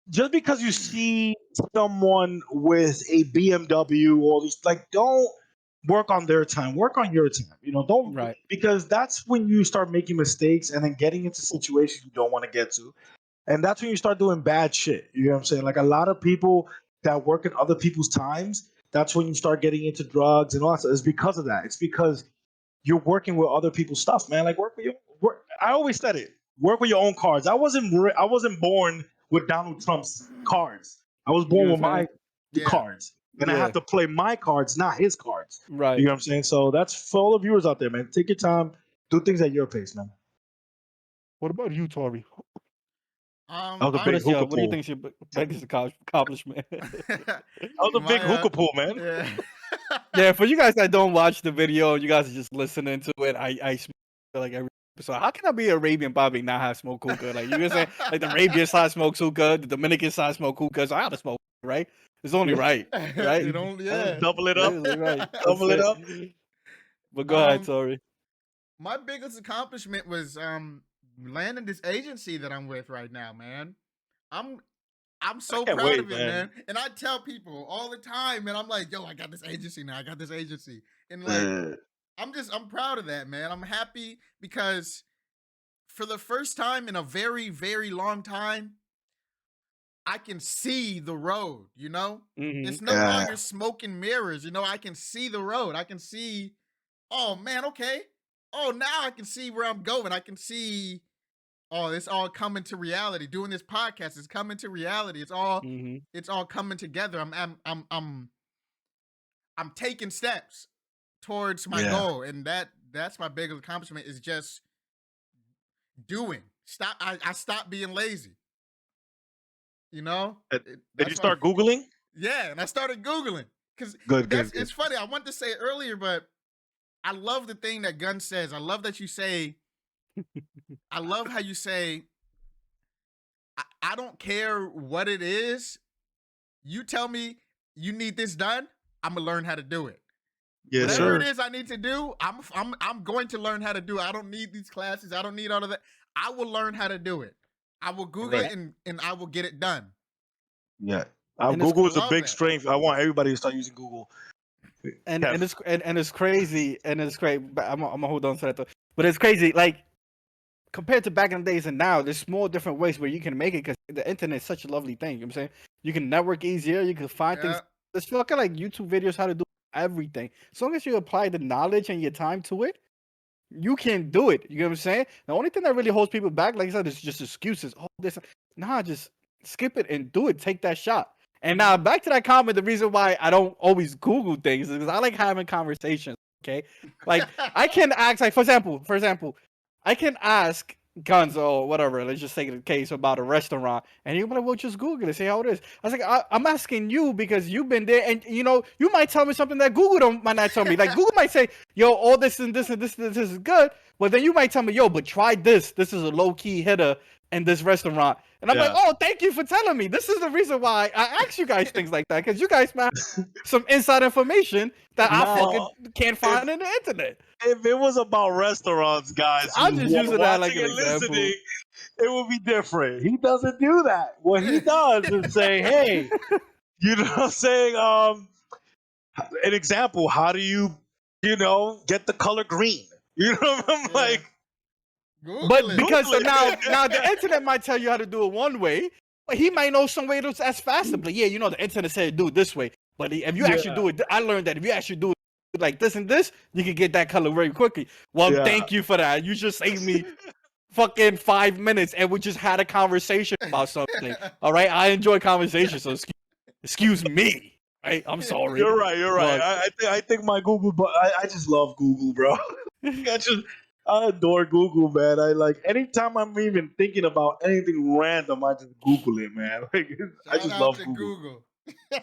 just because you see someone with a BMW or these like don't work on their time, work on your time. Don't Right. because that's when you start making mistakes and then getting into situations you don't want to get to. And that's when you start doing bad shit. You know what I'm saying? Like a lot of people that work at other people's times, that's when you start getting into drugs and all that stuff. It's because of that. It's because you're working with other people's stuff, man. Like work with your work. I always said it. Work with your own cards. I wasn't born with Donald Trump's cards. I was You born know with what I'm saying? my Yeah. cards, and I have Yeah. to play my cards, not his cards. You Right. know what I'm saying? So that's for all the viewers out there, man. Take your time, do things at your pace, man. What about you, Tori? That was a What big is Honestly, hookah what do you pool. think is your biggest accomplishment? That was a big my hookah pool, man. yeah. Yeah, for you guys that don't watch the video, you guys are just listening to it. I smoke like every episode. How can I be Arabian Bobby and not have smoke hookah? Like you can say, like the Arabian side smokes hookah, the Dominican side smoke hookah. So I have to smoke, right? It's only right, right? It only yeah. Double it It's up, only right. That's double it up. it. But go ahead, um sorry. my biggest accomplishment was landing this agency that I'm with right now, man. I'm I'm I so can't proud wait, of it, man. man. And I tell people all the time, and I'm like, yo, I got this agency now. I got this agency. And like, I'm proud of that, man. I'm happy because for the first time in a very, very long time, I can see the road, you know? Hmm. It's no Yeah, longer smoke and mirrors, you know? I can see the road. I can see, oh man, okay. Oh, now I can see where I'm going. I can see, oh, it's all coming to reality. Doing this podcast is coming to reality. Hmm. It's all coming together. I'm taking steps towards my yeah. goal. And that's my biggest accomplishment is just doing. I stopped being lazy. You know? Did you That's my start Googling? yeah, and I started Googling. Because Good, that's good, good. it's funny. I wanted to say it earlier, but I love the thing that Gun says. I love that you say, I love how you say, I don't care what it is. You tell me you need this done, I'm gonna learn how to do it. Yes, Whatever Yeah. it sir. is I need to do, I'm going to learn how to do it. I don't need these classes. I don't need all of that. I will learn how to do it. I will Google Right. it and I will get it done. Yeah. And it's I Google is a love big that. strength. I want everybody to start using Google. and Kev. and it's and it's crazy and it's crazy. But I'm gonna hold on to that though. But it's crazy, like compared to back in the days and now, there's small different ways where you can make it because the internet is such a lovely thing. You know what I'm saying? You can network easier, you can find Yeah. things. There's fucking like YouTube videos how to do everything. As long as you apply the knowledge and your time to it, you can do it. You know what I'm saying? The only thing that really holds people back, like I said, is just excuses. Oh, this nah, just skip it and do it. Take that shot. And now back to that comment, the reason why I don't always Google things is because I like having conversations. Okay. Like I can ask, like, for example, I can ask Guns or whatever, let's just take the case about a restaurant, and you're like, well, just Google it, see how it is. I was like, I'm asking you because you've been there, and you know, you might tell me something that Google might not tell me. Like Google might say, yo, all this and this and this is good, but then you might tell me, yo, but try this. This is a low key hitter in this restaurant. And I'm like, Yeah. oh, thank you for telling me. This is the reason why I ask you guys things like that, because you guys might have some inside information that I fucking Now, can't if find in the internet. if it was about restaurants, guys, I'm who's just using that like watching an and example. listening, it would be different. He doesn't do that. What he does is say, "Hey, you know what I'm saying? An example. How do you, get the color green? You know, I'm Yeah. like, Google But it. because so Google it. now the internet might tell you how to do it one way, but he might know some way that's faster. But yeah, you know the internet said do it this way. But if you actually Yeah. do it, I learned that if you actually do it like this and this, you can get that color very quickly. Well, Yeah. thank you for that. You just saved me fucking 5 minutes, and we just had a conversation about something. All right, I enjoy conversations, so excuse me. Right, I'm sorry. You're right. You're right. But I think my Google, but I just love Google, bro. I adore Google, man. I like anytime I'm even thinking about anything random, I just Google it, man. Like, I Shout just out love to Google. Google.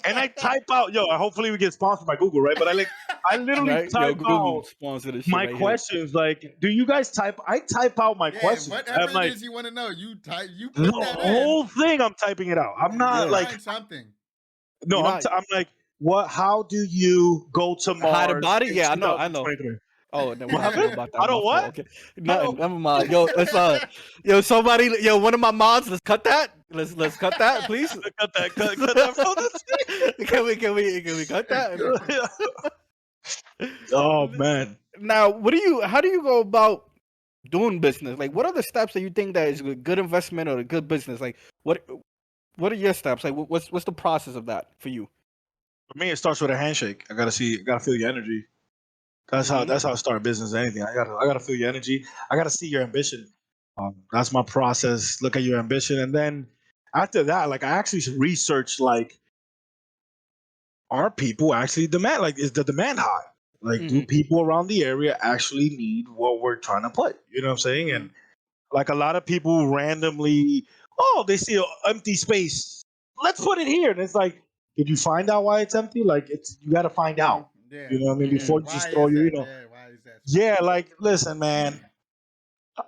And I type out, hopefully we get sponsored by Google, right? But I literally right, yo, type Google out sponsor this shit my right questions. Like, do you guys type? I type out my Yeah, questions. whatever I'm it like, is you want to know, you the put that in. whole thing. I'm typing it out. I'm And not you Yeah. like, find something. no, You know, I'm like, what? How do you go to how to Mars body? in Yeah, I know. 2023? Oh, never What mind. I forgot happened? about that. I My don't fault. what? Okay, I nothing. don't. Never mind. Yo, let's somebody, one of my mods. Let's cut that. Let's cut that, please. Cut that. Cut that from the can we cut that? Oh man. Now, how do you go about doing business? Like, what are the steps that you think that is a good investment or a good business? Like, what are your steps? Like, what's the process of that for you? For me, it starts with a handshake. I gotta feel your energy. Mhm. That's how I start business. Anything. I gotta feel your energy. I gotta see your ambition. That's my process. Look at your ambition, and then after that, like I actually research like, are people actually demand? Like, is the demand high? Like, do Mhm. people around the area actually need what we're trying to put? You know what I'm saying? And like a lot of people randomly, oh, they see an empty space. Let's put it here. And it's like, did you find out why it's empty? Like, you got to find out. Yeah. You know what I mean? Mhm. Before you Why just throw is your, that? Yeah, why is that? yeah. Like, listen, man.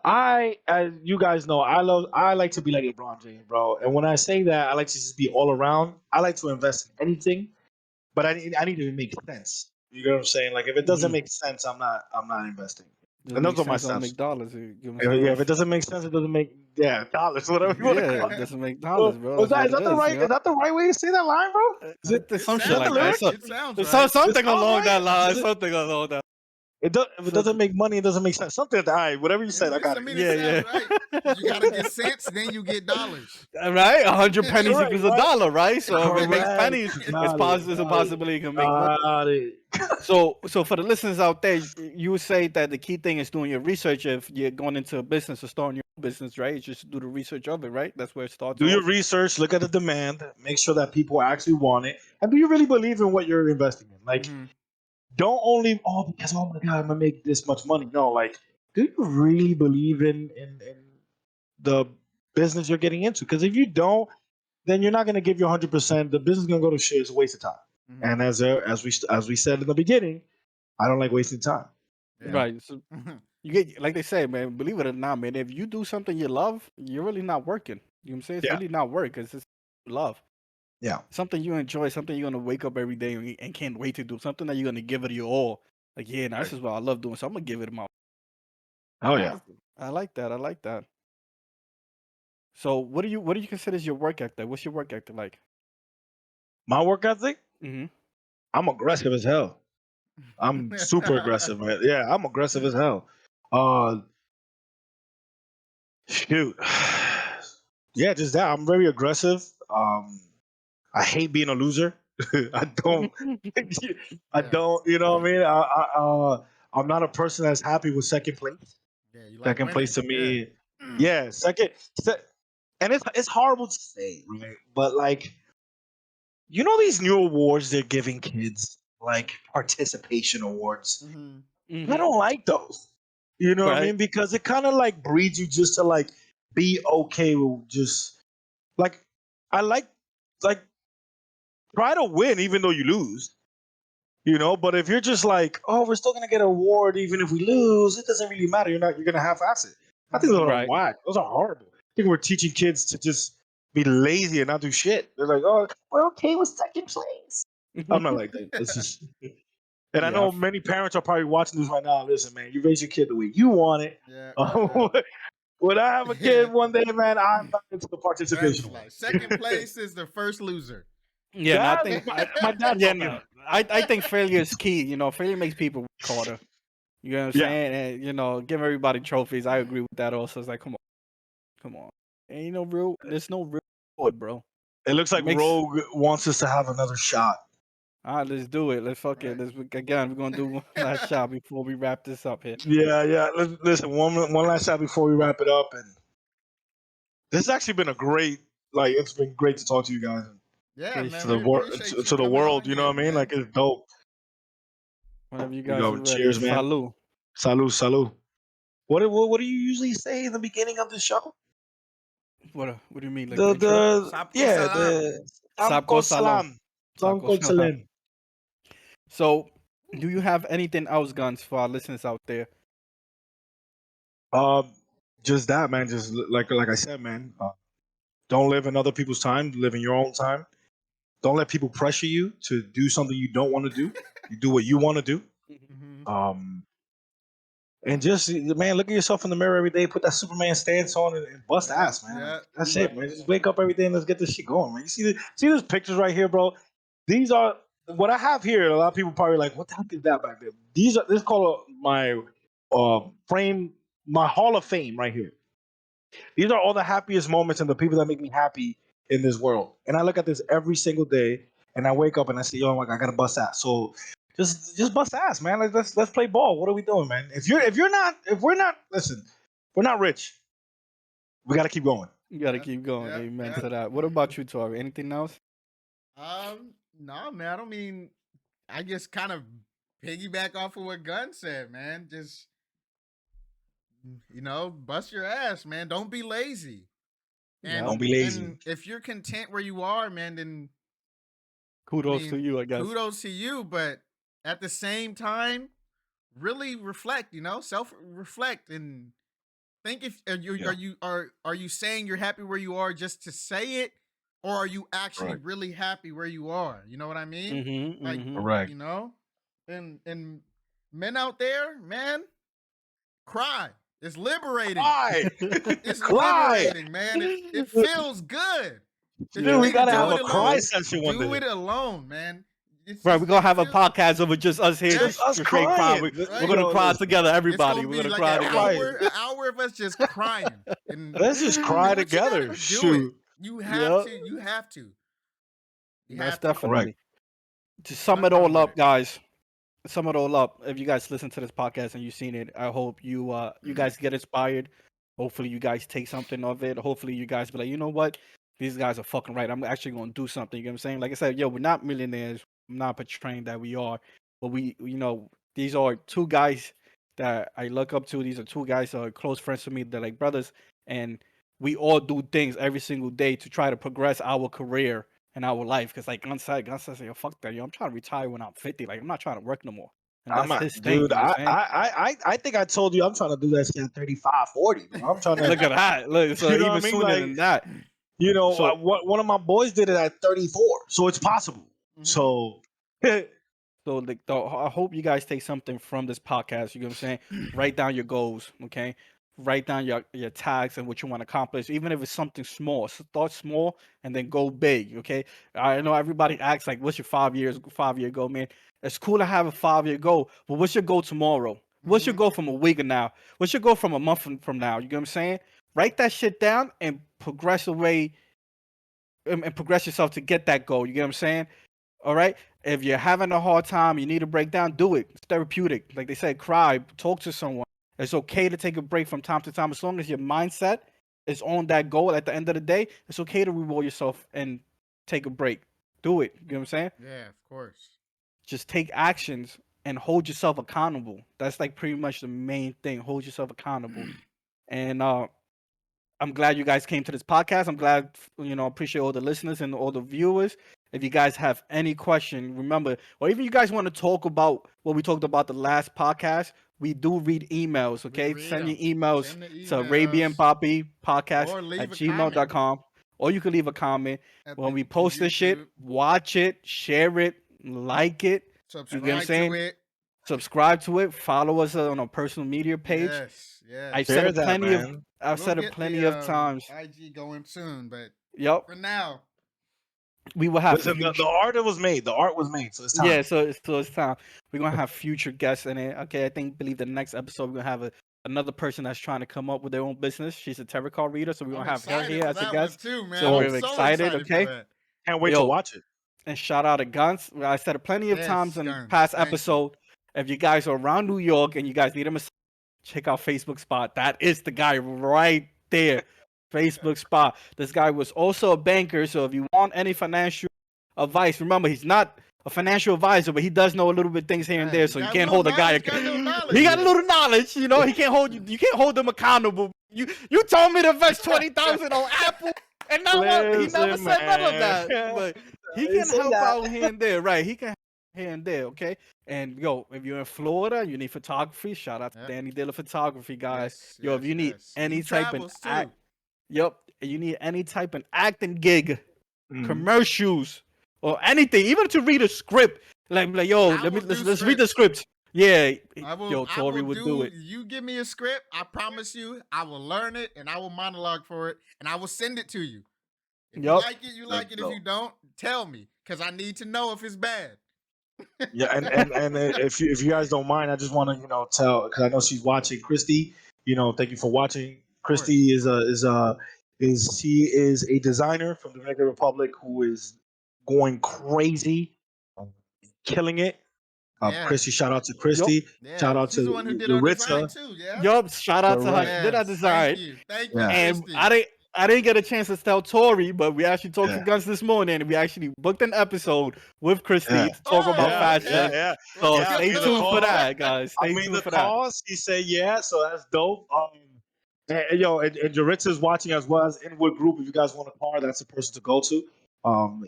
As you guys know, I like to be like LeBron James, bro. And when I say that, I like to just be all around. I like to invest in anything, but I need it to make sense. You know what I'm saying? Like, if it doesn't Mhm. make sense, I'm not investing. Doesn't And those make are my sense. Don't steps. make dollars. You know what I'm Yeah, saying? if it doesn't make sense, it doesn't make dollars, whatever you want to Yeah, call it it. doesn't make dollars, bro. Was That's that what it is. You know? is that the right way to say that line, bro? There's It some shit that the like sounds that. lyrics? right. It sounds It's right. something sounds along right? that line. Something along that. If it doesn't make money, it doesn't make sense. Something like that. All right, whatever you said, I got I it. mean, it Yeah, sounds yeah. right. You gotta get cents, then you get dollars. Right? 100 pennies Correct, equals a right? dollar, right? So if it makes Correct. pennies, Got it. it's a Got it. possibility it can make money. Got it. So for the listeners out there, you would say that the key thing is doing your research if you're going into a business or starting your own business, right? It's just do the research of it, right? That's where it starts Do your off. research, look at the demand, make sure that people actually want it, and do you really believe in what you're investing in? Like, don't only because oh my god, I'm gonna make this much money. No, like, do you really believe in the business you're getting into? Because if you don't, then you're not gonna give you 100%. The business is gonna go to shit. It's a waste of time. And as we said in the beginning, I don't like wasting time. Right. So you get, like they say, man, believe it or not, man, if you do something you love, you're really not working. You know what I'm saying? It's Yeah. really not work because it's love. Yeah. Something you enjoy, something you're gonna wake up every day and can't wait to do, something that you're gonna give it your all. Like, yeah, nah, this is what I love doing, so I'm gonna give it my. Oh yeah. I like that. I like that. So, what do you consider as your work ethic? What's your work ethic like? My work ethic, Mm-hmm. I'm aggressive as hell. I'm super aggressive, man. Yeah, I'm aggressive as hell. Shoot. Yeah, just that. I'm very aggressive. I hate being a loser. I don't. I don't. You know what I mean? I'm not a person that's happy with second place. Yeah, you like Second place winning. to me, yeah. And it's horrible to say, right? But like, you know, these new awards they're giving kids, like participation awards. I Mm-hmm. don't like those. You know what I Right. mean? Because it kind of like breeds you just to like be okay with just like I like try to win even though you lose. You know, but if you're just like, oh, we're still gonna get an award even if we lose, it doesn't really matter. You're gonna half-ass it. I think those are Right. whack. Those are horrible. I think we're teaching kids to just be lazy and not do shit. They're like, oh, we're okay with second place. I'm not like that. It's just, and I Yeah. know many parents are probably watching this right now. Listen, man, you raise your kid the way you want it. Yeah. When I have a kid one day, man, I'm not into the That's participation award. like second place is the first loser. Yeah. And I That think, my dad yeah, told me no, that. I think failure is key. You know, failure makes people work harder. You know what I'm Yeah. saying? And you know, give everybody trophies. I agree with that. Also, it's like, come on. Ain't no real. There's no real reward, bro. It looks It like makes Rogue wants us to have another shot. All right, let's do it. Let's fuck it. Right. Again. We're gonna do one last shot before we wrap this up here. Yeah. Listen, one last shot before we wrap it up, and this has actually been a great. Like, it's been great to talk to you guys Yeah, Appreciate man. to the We it. appreciate you to the coming world. on You know here, what I mean? man. Like, it's dope. Whenever you You guys go. are ready. Cheers, man. Salud. Salud. What do you usually say in the beginning of the show? What do you mean, like the The intro? Sapko yeah salam. the Sabko salam. Sabko Samko salam. Salam. So, do you have anything else, Guns, for our listeners out there? Just that, man. Just like I said, man. Don't live in other people's time. Live in your own time. Don't let people pressure you to do something you don't want to do. You do what you want to do. Mm-hmm. And just, man, look at yourself in the mirror every day. Put that Superman stance on and bust Yeah, ass, man. Like, yeah. that's it, man. Just wake up every day and let's get this shit going, man. You see these pictures right here, bro. These are what I have here. A lot of people probably like, what the heck is that back there? This is called my frame, my Hall of Fame right here. These are all the happiest moments and the people that make me happy in this world. And I look at this every single day, and I wake up and I say, "Yo, I gotta bust ass." So just bust ass, man. Like, let's play ball. What are we doing, man? If we're not, listen, we're not rich. We gotta keep going. You gotta Yeah, keep going. yeah, Amen yeah. to that. What about you, Tori? Anything else? No, man. I don't mean. I just kind of piggyback off of what Gunn said, man. Just bust your ass, man. Don't be lazy. Yeah. Don't And be lazy. and if you're content where you are, man, then Kudos to you, I guess. kudos to you. But at the same time, really reflect. Self-reflect and think if are you saying you're happy where you are just to say it, or are you actually Right. really happy where you are? You know what I mean? Mm-hmm. Like, Mm-hmm. Correct. and men out there, man, cry. It's liberating. Cry. It's Cry. liberating, man. It feels good. If you Dude, we need to gotta do have it a cry alone, session one do day. it alone, man. It's Right, just, we're gonna it have a feels, podcast over just us here, Right. Just just us straight crying. crying. We're Right. gonna cry Listen, together, it's everybody. gonna We're be gonna like cry an together. hour of us just crying. And let's just do cry what you gotta together. do it. Shoot. You have Yeah, to. You have to. You that's have to. Correct. definitely. To sum it Nothing wrong all with up, it. guys. Sum it all up. If you guys listen to this podcast and you've seen it, I hope you guys get inspired. Hopefully, you guys take something of it. Hopefully, you guys be like, you know what, these guys are fucking right. I'm actually gonna do something. You know what I'm saying? Like I said, yo, we're not millionaires. I'm not portraying that we are, but these are two guys that I look up to. These are two guys that are close friends to me. They're like brothers, and we all do things every single day to try to progress our career and our life. Cause like Gun said, yo, fuck that, yo. I'm trying to retire when I'm 50. Like I'm not trying to work no more. And I'm that's not, his thing. dude. You know what I'm saying? I think I told you I'm trying to do that shit at 35, 40, bro. I'm trying to, Look at that. Look, so you know what even I mean? sooner Like, than that. So one of my boys did it at 34, so it's possible. Mhm. So, So I hope you guys take something from this podcast. You know what I'm saying? Write down your goals, okay? Write down your tags and what you want to accomplish, even if it's something small. Start small and then go big, okay? I know everybody asks like, "What's your 5 year goal, man?" It's cool to have a 5 year goal, but what's your goal tomorrow? What's your Mhm. goal from a week from now? What's your goal from a month from now? You know what I'm saying? Write that shit down and progress away and progress yourself to get that goal. You get what I'm saying? All right. If you're having a hard time, you need a breakdown, do it. It's therapeutic. Like they said, cry, talk to someone. It's okay to take a break from time to time. As long as your mindset is on that goal at the end of the day, it's okay to reward yourself and take a break. Do it. You know what I'm saying? Yeah, of course. Just take actions and hold yourself accountable. That's like pretty much the main thing. Hold yourself accountable. And I'm glad you guys came to this podcast. I'm glad, appreciate all the listeners and all the viewers. If you guys have any question, remember, or even you guys want to talk about what we talked about the last podcast, we do read emails, okay? read Send your 'em. emails Send the to emails ArabianPapi or leave a comment podcast@gmail.com. Or you can leave a comment. at When we the post this shit, YouTube. watch it, share it, like it. You get what I'm Subscribe saying? to it. Subscribe to it. Follow us on our personal media page. Yes, yes. I've said share it that, plenty of man. I've We'll said it get plenty the of times. IG going soon, but Yep. for now, We will have Listen, the future. art was made. The art was made, so it's time. Yeah, so it's time. We're gonna have future guests in it. Okay, believe the next episode we're gonna have another person that's trying to come up with their own business. She's a tarot card reader, so we're I'm gonna have her excited here for as a that one guest. too, man. So I'm we're so excited. excited for Okay, that. Can't wait to yo, watch it. And shout out to Guns. I said it plenty of Yes, times in Guns. past Thank you. episode. If you guys are around New York and you guys need a massage, check out Facebook Spot. That is the guy right there. Facebook Spot. This guy was also a banker, so if you want any financial advice, remember he's not a financial advisor, but he does know a little bit things here and Hey, there, he so you got a can't little hold a guy. knowledge, got a little knowledge. He got a little knowledge, you know. He can't hold you. You can't hold him accountable. You told me to invest 20,000 on Apple, and now he never Listen, said none of man. that. But he didn't can say help that. out here and there, right? He can help here and there, okay. And yo, if you're in Florida, you need photography. Shout out to Yep. Danny Dilla Photography, guys. Yes, Yo, if yes, you need yes. any He type of travels, too. act, yep, you need any type of acting gig, Mhm. commercials, or anything, even to read a script. Like yo, I will do let's read the script. Yeah, I will, yo, Tory would do it. You give me a script, I promise you, I will learn it and I will monologue for it and I will send it to you. If you Yup. like it, you like it. If dope. you don't, tell me because I need to know if it's bad. Yeah, and if you guys don't mind, I just want to tell, because I know she's watching, Christy. Thank you for watching. Christy is she is a designer from the Dominican Republic who is going crazy, killing it. Yeah. Christy, shout out to Christy. Yeah, Shout out she's to the one who did our design Yaritza. too. Yeah. Yup, shout out to her. Correct. She did that design. Thank Yeah. you, And Christy. I didn't get a chance to tell Tory, but we actually talked to Yeah. Guns this morning, and we actually booked an episode with Christy Yeah. to talk about fashion. Yeah. So Let's stay get tuned those. for that, guys. I Stay mean, tuned the for that. cause, he said yeah, so that's dope. And Jaritza's watching as well as Inwood Group. If you guys want a car, that's the person to go to.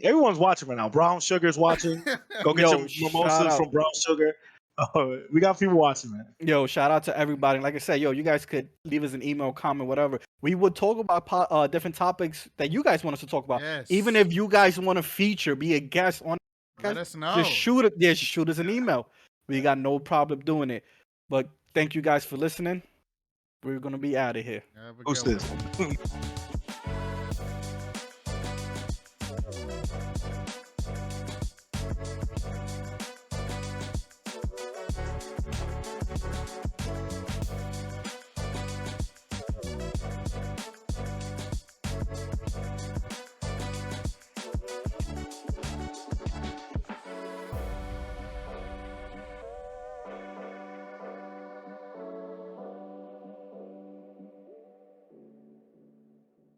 Everyone's watching right now. Brown Sugar's watching. Go get Yo, your shout mimosas out. from Brown Sugar. We got people watching, man. Yo, shout out to everybody. Like I said, yo, you guys could leave us an email, comment, whatever. We would talk about different topics that you guys want us to talk about. Yes. Even if you guys want to feature, be a guest on, Let us know. just shoot it. Yeah, just shoot us an email. We got no problem doing it. But thank you guys for listening. We're gonna be out of here. Have a Who's good this? one.